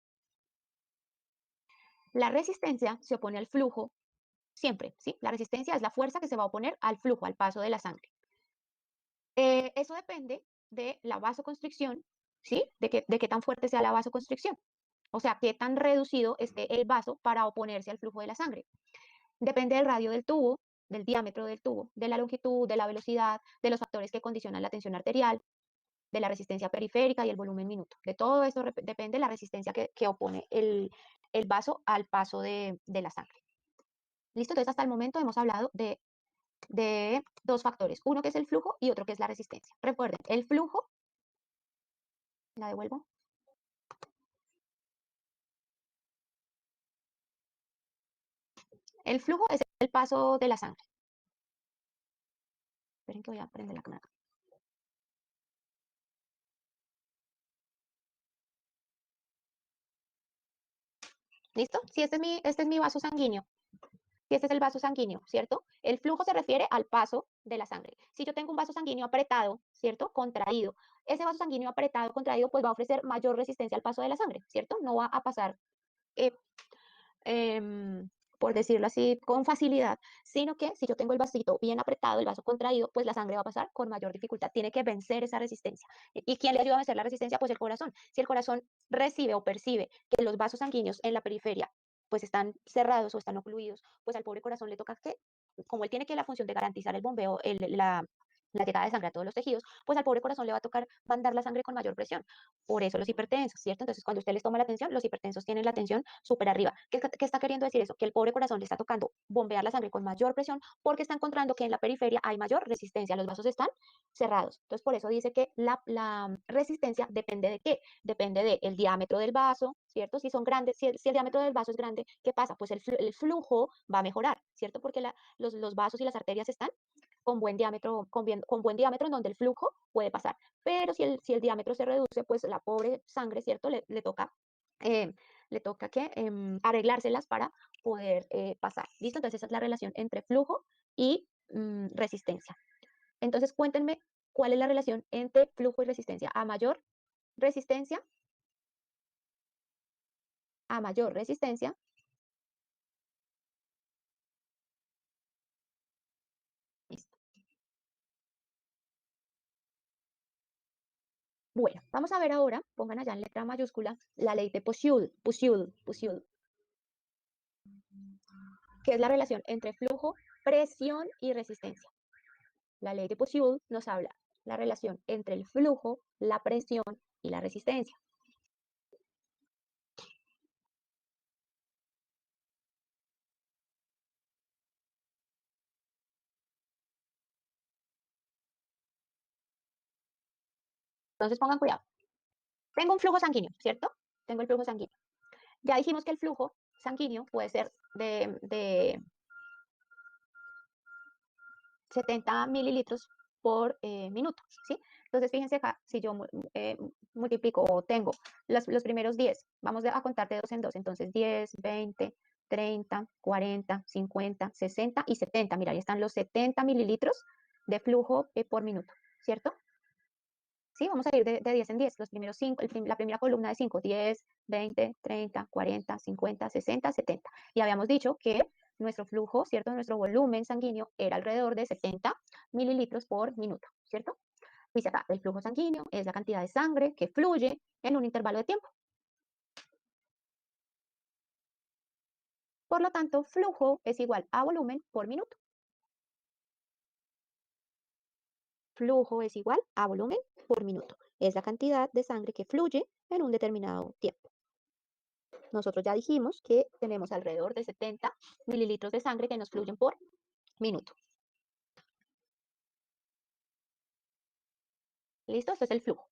La resistencia se opone al flujo siempre, ¿sí? La resistencia es la fuerza que se va a oponer al flujo, al paso de la sangre. Eso depende de la vasoconstricción, ¿sí? De qué tan fuerte sea la vasoconstricción. O sea, qué tan reducido esté el vaso para oponerse al flujo de la sangre. Depende del radio del tubo, del diámetro del tubo, de la longitud, de la velocidad, de los factores que condicionan la tensión arterial, de la resistencia periférica y el volumen minuto. De todo eso depende la resistencia que opone el vaso al paso de la sangre. ¿Listo? Entonces, hasta el momento hemos hablado de dos factores, uno que es el flujo y otro que es la resistencia. Recuerden, el flujo, la devuelvo. El flujo es el paso de la sangre. Esperen que voy a prender la cámara. ¿Listo? Si este es mi vaso sanguíneo, si este es el vaso sanguíneo, ¿cierto? El flujo se refiere al paso de la sangre. Si yo tengo un vaso sanguíneo apretado, ¿cierto? Contraído, ese vaso sanguíneo apretado, contraído, pues va a ofrecer mayor resistencia al paso de la sangre, ¿cierto? No va a pasar eh, por decirlo así, con facilidad, sino que si yo tengo el vasito bien apretado, el vaso contraído, pues la sangre va a pasar con mayor dificultad. Tiene que vencer esa resistencia. ¿Y quién le ayuda a vencer la resistencia? Pues el corazón. Si el corazón recibe o percibe que los vasos sanguíneos en la periferia pues están cerrados o están ocluidos, pues al pobre corazón le toca que, como él tiene que la función de garantizar el bombeo, la llegada de sangre a todos los tejidos, pues al pobre corazón le va a tocar mandar la sangre con mayor presión. Por eso los hipertensos, ¿cierto? Entonces, cuando usted les toma la tensión, los hipertensos tienen la tensión súper arriba. ¿Qué está queriendo decir eso? Que el pobre corazón le está tocando bombear la sangre con mayor presión porque está encontrando que en la periferia hay mayor resistencia, los vasos están cerrados. Entonces, por eso dice que la resistencia depende de qué? Depende del diámetro del vaso, ¿cierto? Si son grandes, si el diámetro del vaso es grande, ¿qué pasa? Pues el flujo va a mejorar, ¿cierto? Porque los vasos y las arterias están con buen diámetro, con buen diámetro en donde el flujo puede pasar. Pero si el diámetro se reduce, pues la pobre sangre, ¿cierto? Eh, le toca que arreglárselas para poder pasar. ¿Listo? Entonces esa es la relación entre flujo y resistencia. Entonces cuéntenme cuál es la relación entre flujo y resistencia. Resistencia, a mayor resistencia, listo. Bueno, vamos a ver ahora, pongan allá en letra mayúscula, la ley de Pujols, que es la relación entre flujo, presión y resistencia. La ley de Pujols nos habla la relación entre el flujo, la presión y la resistencia. Entonces pongan cuidado. Tengo un flujo sanguíneo, ¿cierto? Tengo el flujo sanguíneo. Ya dijimos que el flujo sanguíneo puede ser de 70 mililitros por minuto, ¿sí? Entonces, fíjense acá, si yo multiplico o tengo los primeros 10, vamos a contar de dos en dos, entonces 10, 20, 30, 40, 50, 60 y 70. Mira, ahí están los 70 mililitros de flujo por minuto, ¿cierto? Sí, vamos a ir de 10 en 10, los primeros 5, la primera columna de 5, 10, 20, 30, 40, 50, 60, 70. Y habíamos dicho que nuestro flujo, ¿cierto? Nuestro volumen sanguíneo era alrededor de 70 mililitros por minuto, ¿cierto? Dice acá, el flujo sanguíneo es la cantidad de sangre que fluye en un intervalo de tiempo. Por lo tanto, flujo es igual a volumen por minuto. Flujo es igual a volumen por minuto. Es la cantidad de sangre que fluye en un determinado tiempo. Nosotros ya dijimos que tenemos alrededor de 70 mililitros de sangre que nos fluyen por minuto. ¿Listo? Esto es el flujo.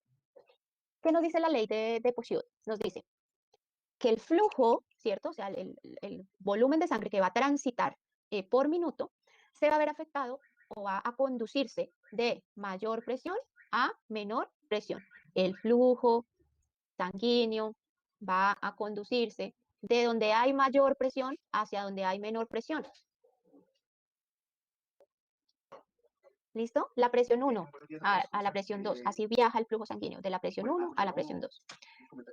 ¿Qué nos dice la ley de Pujols? Nos dice que el flujo, ¿cierto? O sea, el volumen de sangre que va a transitar por minuto se va a ver afectado o va a conducirse de mayor presión a menor presión. El flujo sanguíneo va a conducirse de donde hay mayor presión hacia donde hay menor presión. ¿Listo? La presión 1 a la presión 2. Así viaja el flujo sanguíneo de la presión 1 a la presión 2.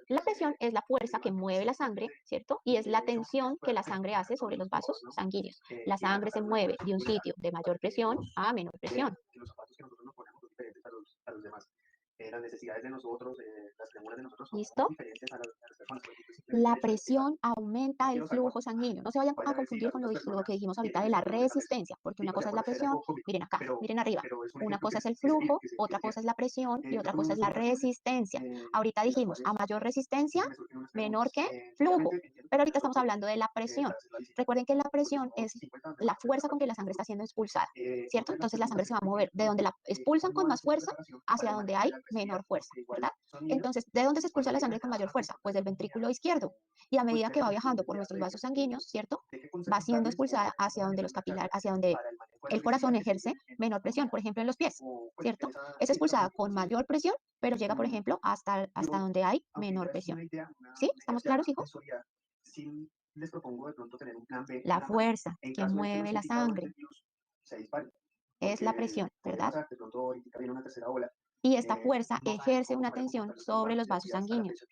La presión es la fuerza que mueve la sangre, ¿cierto? Y es la tensión que la sangre hace sobre los vasos sanguíneos. La sangre se mueve de un sitio de mayor presión a menor presión. Las necesidades de nosotros, las premuras de nosotros son ¿Listo? diferentes a las personas. La presión aumenta el flujo sanguíneo. No se vayan a confundir con lo que dijimos ahorita de la resistencia, porque una cosa es la presión, miren acá, miren arriba. Una cosa es el flujo, otra cosa es la presión y otra cosa es la resistencia. Ahorita dijimos, a mayor resistencia, menor que flujo, pero ahorita estamos hablando de la presión. Recuerden que la presión es la fuerza con que la sangre está siendo expulsada, ¿cierto? Entonces la sangre se va a mover de donde la expulsan con más fuerza hacia donde hay menor fuerza, ¿verdad? Entonces, ¿de dónde se expulsa la sangre con mayor fuerza? Pues del ventrículo izquierdo. Y a medida que va viajando por nuestros vasos sanguíneos, ¿cierto? Va siendo expulsada hacia donde los capilares, hacia donde el corazón ejerce menor presión, por ejemplo, en los pies, ¿cierto? Es expulsada con mayor presión, pero llega, por ejemplo, hasta donde hay menor presión. ¿Sí? ¿Estamos claros, hijos? Les propongo de pronto tener un plan B. La fuerza que mueve la sangre es la presión, ¿verdad? De pronto ahorita viene una tercera ola. Y esta fuerza ejerce una tensión sobre los vasos sanguíneos.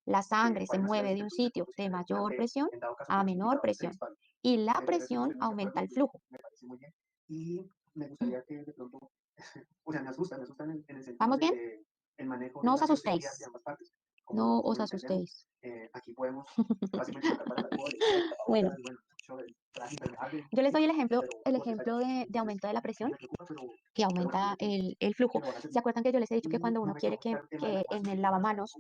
La sangre se mueve de un sitio de mayor presión a menor presión y la presión aumenta el flujo. Me parece muy bien. Y me gustaría que de pronto, o sea, me asusta en el sentido ¿Vamos bien? de el manejo No de os las asustéis. de ambas partes. No os asustéis. Aquí podemos fácilmente sacar para el alcohol, Bueno, traje impermeable, yo les doy el ejemplo pero de aumento de la presión, me preocupa, que aumenta el flujo. ¿Se acuerdan que yo les he dicho que cuando uno quiere que en el lavamanos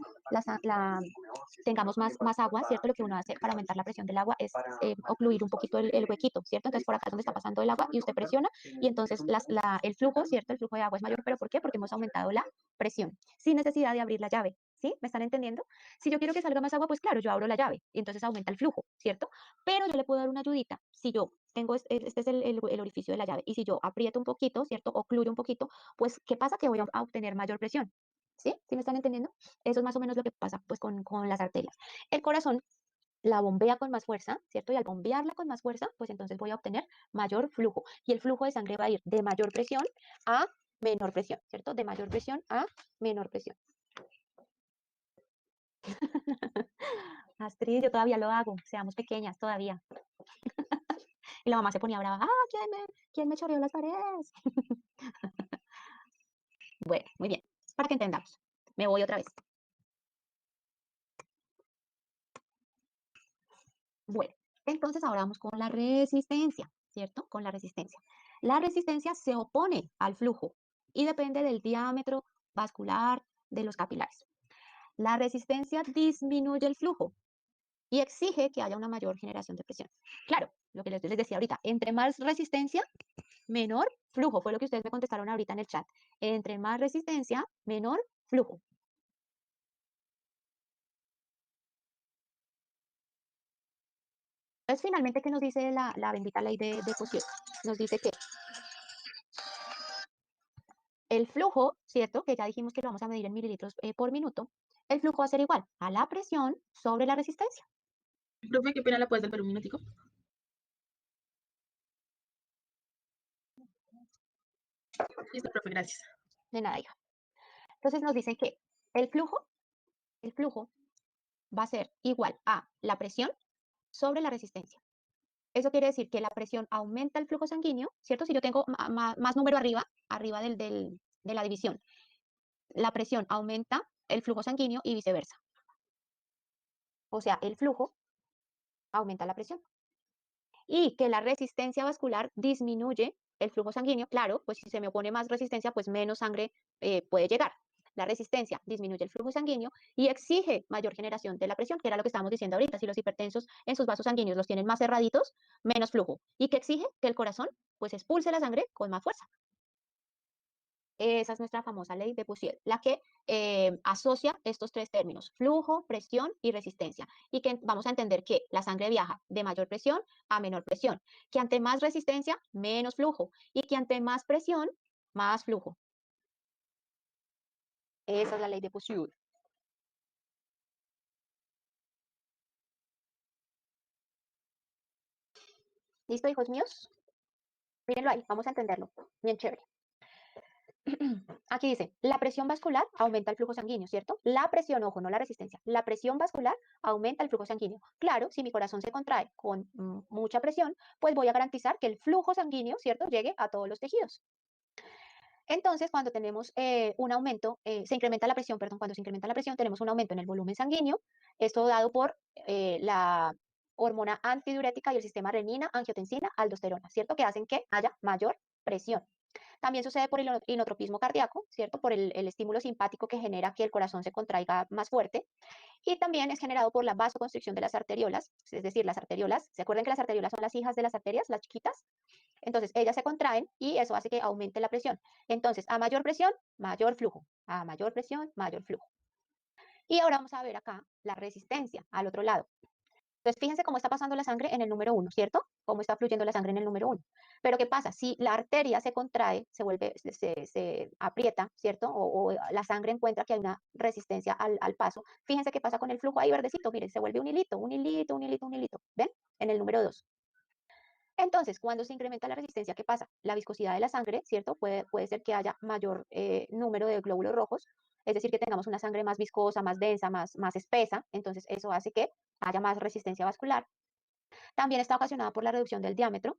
tengamos más agua, ¿cierto? Lo que uno hace para aumentar la presión del agua es ocluir un poquito el huequito, ¿cierto? Entonces por acá es donde está pasando el agua y usted presiona y entonces el flujo, ¿cierto? El flujo de agua es mayor, ¿pero por qué? Porque hemos aumentado la presión sin necesidad de abrir la llave, ¿sí? ¿Me están entendiendo? Si yo quiero que salga más agua, pues claro, yo abro la llave y entonces aumenta el flujo, ¿cierto? Pero yo le puedo dar una ayudita. Si yo tengo, este es el orificio de la llave, y si yo aprieto un poquito, ¿cierto? Ocluyo un poquito, pues, ¿qué pasa? Que voy a obtener mayor presión, ¿sí? ¿Sí me están entendiendo? Eso es más o menos lo que pasa, pues, con las arterias. El corazón la bombea con más fuerza, ¿cierto? Y al bombearla con más fuerza, pues entonces voy a obtener mayor flujo. Y el flujo de sangre va a ir de mayor presión a menor presión, ¿cierto? De mayor presión a menor presión. Astrid, yo todavía lo hago, seamos pequeñas todavía. Y la mamá se ponía brava, ¿quién me choreó las paredes? Bueno, muy bien, para que entendamos. Me voy otra vez. Bueno, entonces ahora vamos con la resistencia, ¿cierto? Con la resistencia. La resistencia se opone al flujo y depende del diámetro vascular de los capilares. La resistencia disminuye el flujo y exige que haya una mayor generación de presión. Claro, lo que les decía ahorita, entre más resistencia, menor flujo, fue lo que ustedes me contestaron ahorita en el chat. Entre más resistencia, menor flujo. Entonces, finalmente, ¿qué nos dice la bendita ley de Poisson? Nos dice que el flujo, ¿cierto? Que ya dijimos que lo vamos a medir en mililitros por minuto. El flujo va a ser igual a la presión sobre la resistencia. Profe, qué pena, ¿la puedes dar un minutico? Listo, profe, gracias. De nada, hija. Entonces nos dicen que el flujo va a ser igual a la presión sobre la resistencia. Eso quiere decir que la presión aumenta el flujo sanguíneo, ¿cierto? Si yo tengo más número arriba de la división, la presión aumenta el flujo sanguíneo y viceversa. O sea, el flujo aumenta la presión. Y que la resistencia vascular disminuye el flujo sanguíneo. Claro, pues si se me opone más resistencia, pues menos sangre puede llegar. La resistencia disminuye el flujo sanguíneo y exige mayor generación de la presión, que era lo que estábamos diciendo ahorita. Si los hipertensos en sus vasos sanguíneos los tienen más cerraditos, menos flujo. ¿Y que exige? Que el corazón pues expulse la sangre con más fuerza. Esa es nuestra famosa ley de Puciel, la que asocia estos tres términos, flujo, presión y resistencia. Y que vamos a entender que la sangre viaja de mayor presión a menor presión, que ante más resistencia, menos flujo, y que ante más presión, más flujo. Esa es la ley de Puciel. ¿Listo, hijos míos? Mírenlo ahí, vamos a entenderlo. Bien chévere. Aquí dice, la presión vascular aumenta el flujo sanguíneo, ¿cierto? La presión, ojo, no la resistencia. La presión vascular aumenta el flujo sanguíneo. Claro, si mi corazón se contrae con mucha presión, pues voy a garantizar que el flujo sanguíneo, ¿cierto?, llegue a todos los tejidos. Entonces, cuando tenemos un aumento, se incrementa la presión, perdón, cuando se incrementa la presión, tenemos un aumento en el volumen sanguíneo, esto dado por la hormona antidiurética y el sistema renina, angiotensina, aldosterona, ¿cierto?, que hacen que haya mayor presión. También sucede por el inotropismo cardíaco, ¿cierto?, por el estímulo simpático que genera que el corazón se contraiga más fuerte. Y también es generado por la vasoconstricción de las arteriolas, es decir, las arteriolas, ¿se acuerdan que las arteriolas son las hijas de las arterias, las chiquitas? Entonces, ellas se contraen y eso hace que aumente la presión. Entonces, a mayor presión, mayor flujo. A mayor presión, mayor flujo. Y ahora vamos a ver acá la resistencia al otro lado. Entonces, fíjense cómo está pasando la sangre en el número 1, ¿cierto? Cómo está fluyendo la sangre en el número 1. Pero ¿qué pasa? Si la arteria se contrae, se aprieta, ¿cierto? O la sangre encuentra que hay una resistencia al paso. Fíjense qué pasa con el flujo ahí verdecito. Miren, se vuelve un hilito, un hilito, un hilito, un hilito. ¿Ven? En el número 2. Entonces, cuando se incrementa la resistencia, ¿qué pasa? La viscosidad de la sangre, ¿cierto? Puede ser que haya mayor número de glóbulos rojos, es decir, que tengamos una sangre más viscosa, más densa, más espesa. Entonces, eso hace que haya más resistencia vascular. También está ocasionada por la reducción del diámetro,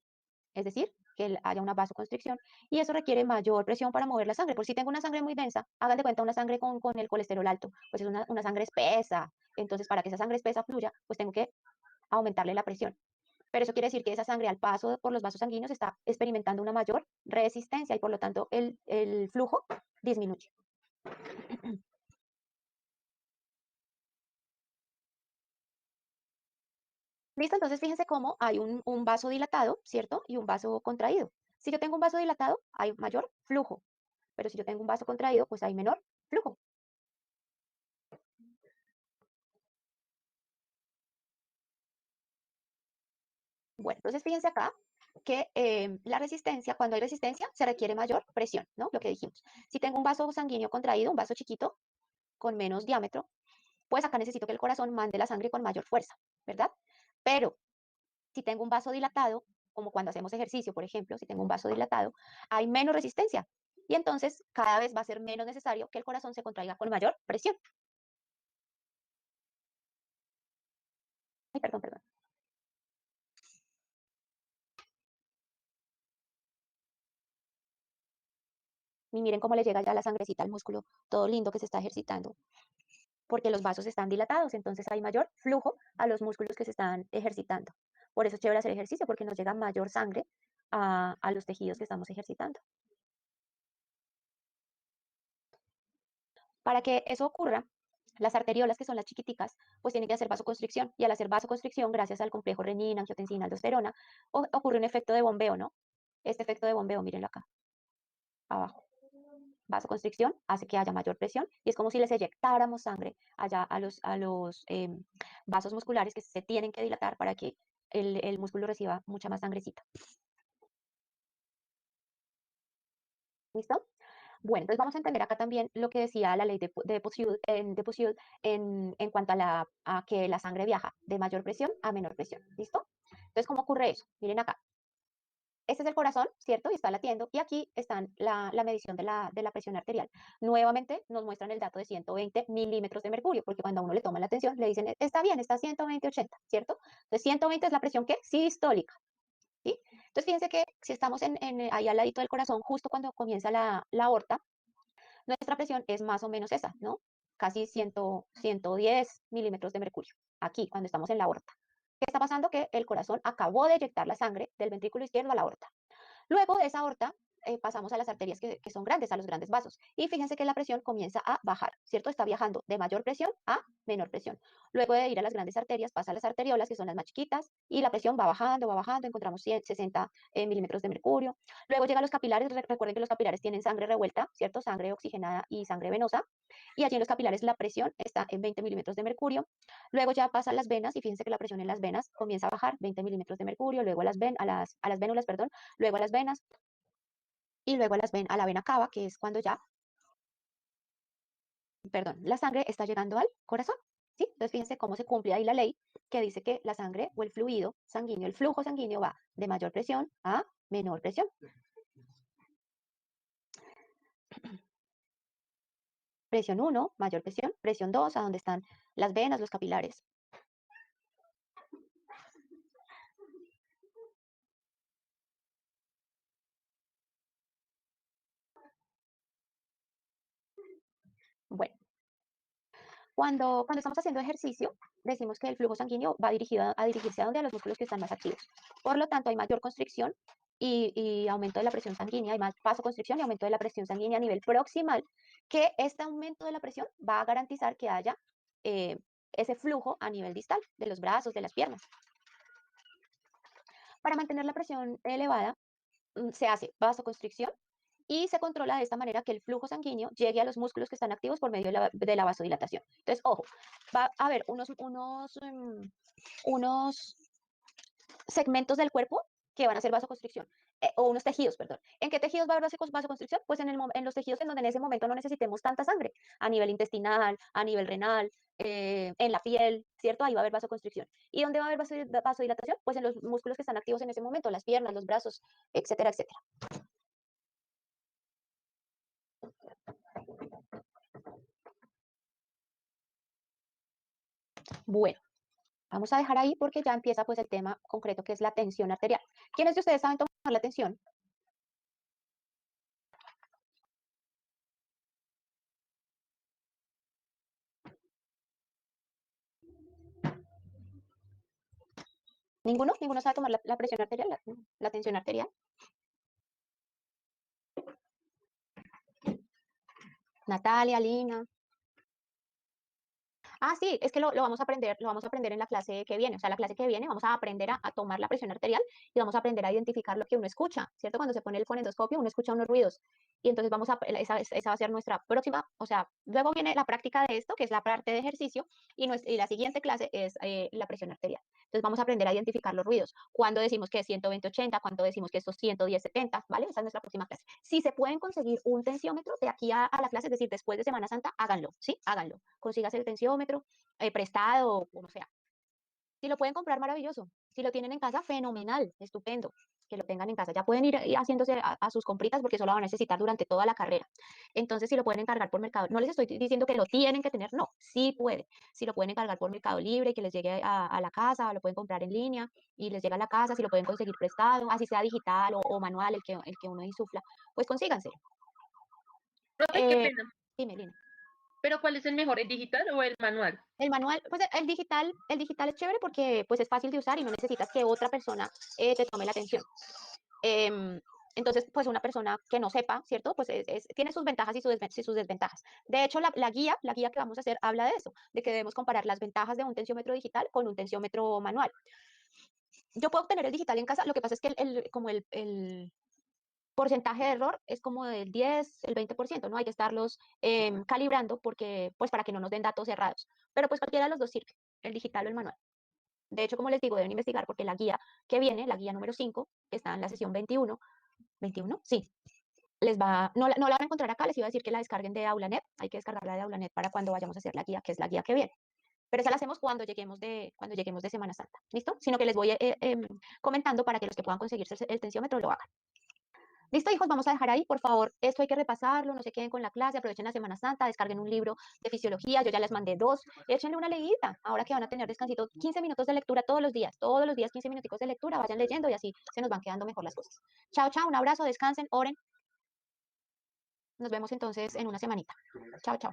es decir, que haya una vasoconstricción, y eso requiere mayor presión para mover la sangre. Por si tengo una sangre muy densa, hagan de cuenta una sangre con el colesterol alto, pues es una sangre espesa. Entonces, para que esa sangre espesa fluya, pues tengo que aumentarle la presión. Pero eso quiere decir que esa sangre al paso por los vasos sanguíneos está experimentando una mayor resistencia y por lo tanto el flujo disminuye. ¿Listo? Entonces fíjense cómo hay un vaso dilatado, ¿cierto? Y un vaso contraído. Si yo tengo un vaso dilatado, hay mayor flujo. Pero si yo tengo un vaso contraído, pues hay menor flujo. Bueno, entonces fíjense acá que la resistencia, cuando hay resistencia, se requiere mayor presión, ¿no? Lo que dijimos. Si tengo un vaso sanguíneo contraído, un vaso chiquito, con menos diámetro, pues acá necesito que el corazón mande la sangre con mayor fuerza, ¿verdad? Pero si tengo un vaso dilatado, como cuando hacemos ejercicio, por ejemplo, si tengo un vaso dilatado, hay menos resistencia. Y entonces cada vez va a ser menos necesario que el corazón se contraiga con mayor presión. Ay, perdón, perdón. Y miren cómo le llega ya la sangrecita al músculo, todo lindo que se está ejercitando, porque los vasos están dilatados, entonces hay mayor flujo a los músculos que se están ejercitando. Por eso es chévere hacer ejercicio, porque nos llega mayor sangre a los tejidos que estamos ejercitando. Para que eso ocurra, las arteriolas, que son las chiquiticas, pues tienen que hacer vasoconstricción, y al hacer vasoconstricción, gracias al complejo renina, angiotensina, aldosterona, ocurre un efecto de bombeo, ¿no? Este efecto de bombeo, mírenlo acá, abajo. Vasoconstricción hace que haya mayor presión, y es como si les inyectáramos sangre allá a los vasos musculares que se tienen que dilatar para que el músculo reciba mucha más sangrecita. ¿Listo? Bueno, entonces vamos a entender acá también lo que decía la ley de Pucieux en cuanto a que la sangre viaja de mayor presión a menor presión. ¿Listo? Entonces, ¿cómo ocurre eso? Miren acá. Este es el corazón, ¿cierto? Y está latiendo. Y aquí está la medición de la presión arterial. Nuevamente nos muestran el dato de 120 milímetros de mercurio, porque cuando a uno le toman la atención, le dicen, está bien, está 120/80, ¿cierto? Entonces, 120 es la presión que sistólica. ¿Sí? Entonces, fíjense que si estamos ahí al ladito del corazón, justo cuando comienza la aorta, nuestra presión es más o menos esa, ¿no? Casi 110 milímetros de mercurio, aquí, cuando estamos en la aorta. ¿Qué está pasando? Que el corazón acabó de eyectar la sangre del ventrículo izquierdo a la aorta. Luego de esa aorta, pasamos a las arterias que son grandes, a los grandes vasos. Y fíjense que la presión comienza a bajar, ¿cierto? Está viajando de mayor presión a menor presión. Luego de ir a las grandes arterias, pasa a las arteriolas, que son las más chiquitas, y la presión va bajando, encontramos 160 milímetros de mercurio. Luego llega a los capilares, recuerden que los capilares tienen sangre revuelta, ¿cierto? Sangre oxigenada y sangre venosa. Y allí en los capilares la presión está en 20 milímetros de mercurio. Luego ya pasan las venas, y fíjense que la presión en las venas comienza a bajar 20 milímetros de mercurio, luego a las vénulas, perdón, luego a las venas, y luego a la vena cava, que es cuando ya, perdón, la sangre está llegando al corazón, ¿sí? Entonces fíjense cómo se cumple ahí la ley que dice que la sangre o el fluido sanguíneo, el flujo sanguíneo va de mayor presión a menor presión. Presión 1, mayor presión. Presión 2, a donde están las venas, los capilares. Bueno, cuando estamos haciendo ejercicio, decimos que el flujo sanguíneo va dirigido a dirigirse a donde a los músculos que están más activos. Por lo tanto, hay mayor constricción y aumento de la presión sanguínea, hay más vasoconstricción y aumento de la presión sanguínea a nivel proximal, que este aumento de la presión va a garantizar que haya ese flujo a nivel distal de los brazos, de las piernas. Para mantener la presión elevada, se hace vasoconstricción y se controla de esta manera que el flujo sanguíneo llegue a los músculos que están activos por medio de la vasodilatación. Entonces, ojo, va a haber unos segmentos del cuerpo que van a hacer vasoconstricción, o unos tejidos, perdón. ¿En qué tejidos va a haber vasoconstricción? Pues en los tejidos en donde en ese momento no necesitemos tanta sangre, a nivel intestinal, a nivel renal, en la piel, ¿cierto? Ahí va a haber vasoconstricción. ¿Y dónde va a haber vasodilatación? Pues en los músculos que están activos en ese momento, las piernas, los brazos, etcétera, etcétera. Bueno, vamos a dejar ahí porque ya empieza pues el tema concreto que es la tensión arterial. ¿Quiénes de ustedes saben tomar la tensión? ¿Ninguno? ¿Ninguno sabe tomar la presión arterial, la tensión arterial? Natalia, Lina. Ah, sí, es que lo vamos a aprender en la clase que viene. O sea, la clase que viene vamos a aprender a tomar la presión arterial y vamos a aprender a identificar lo que uno escucha, ¿cierto? Cuando se pone el fonendoscopio, uno escucha unos ruidos. Y entonces esa va a ser nuestra próxima, o sea, luego viene la práctica de esto, que es la parte de ejercicio, y la siguiente clase es la presión arterial. Entonces vamos a aprender a identificar los ruidos. Cuando decimos que es 120/80, cuando decimos que esto es 110/70, ¿vale? Esa es nuestra próxima clase. Si se pueden conseguir un tensiómetro de aquí a la clase, es decir, después de Semana Santa, háganlo, ¿sí? Háganlo. Consígase el tensiómetro prestado o como sea. Si lo pueden comprar, maravilloso. Si lo tienen en casa, fenomenal, estupendo que lo tengan en casa. Ya pueden ir haciéndose a sus compritas porque eso lo van a necesitar durante toda la carrera. Entonces, si lo pueden encargar por Mercado, no les estoy diciendo que lo tienen que tener, no, sí puede. Si lo pueden encargar por Mercado Libre, que les llegue a la casa, o lo pueden comprar en línea y les llega a la casa, si lo pueden conseguir prestado, así sea digital o manual, el que uno insufla, pues consíganselo. Profe, qué pena. Dime, Lina. ¿Pero cuál es el mejor, el digital o el manual? El manual, pues el digital es chévere porque pues es fácil de usar y no necesitas que otra persona te tome la atención. Entonces, pues una persona que no sepa, ¿cierto? Pues tiene sus ventajas y sus desventajas. De hecho, la guía que vamos a hacer habla de eso, de que debemos comparar las ventajas de un tensiómetro digital con un tensiómetro manual. Yo puedo tener el digital en casa, lo que pasa es que el porcentaje de error es como del 10, el 20%, ¿no? Hay que estarlos calibrando porque, pues para que no nos den datos errados. Pero pues cualquiera de los dos sirve, el digital o el manual. De hecho, como les digo, deben investigar porque la guía que viene, la guía número 5, que está en la sesión 21, ¿21? Sí. No la van a encontrar acá, les iba a decir que la descarguen de AulaNet. Hay que descargarla de AulaNet para cuando vayamos a hacer la guía, que es la guía que viene. Pero esa la hacemos cuando lleguemos de Semana Santa, ¿listo? Sino que les voy comentando para que los que puedan conseguirse el tensiómetro lo hagan. Listo, hijos, vamos a dejar ahí, por favor, esto hay que repasarlo, no se queden con la clase, aprovechen la Semana Santa, descarguen un libro de fisiología, yo ya les mandé 2, échenle una leída, ahora que van a tener descansito, 15 minutos de lectura todos los días 15 minuticos de lectura, vayan leyendo y así se nos van quedando mejor las cosas. Chao, chao, un abrazo, descansen, oren. Nos vemos entonces en una semanita. Chao, chao.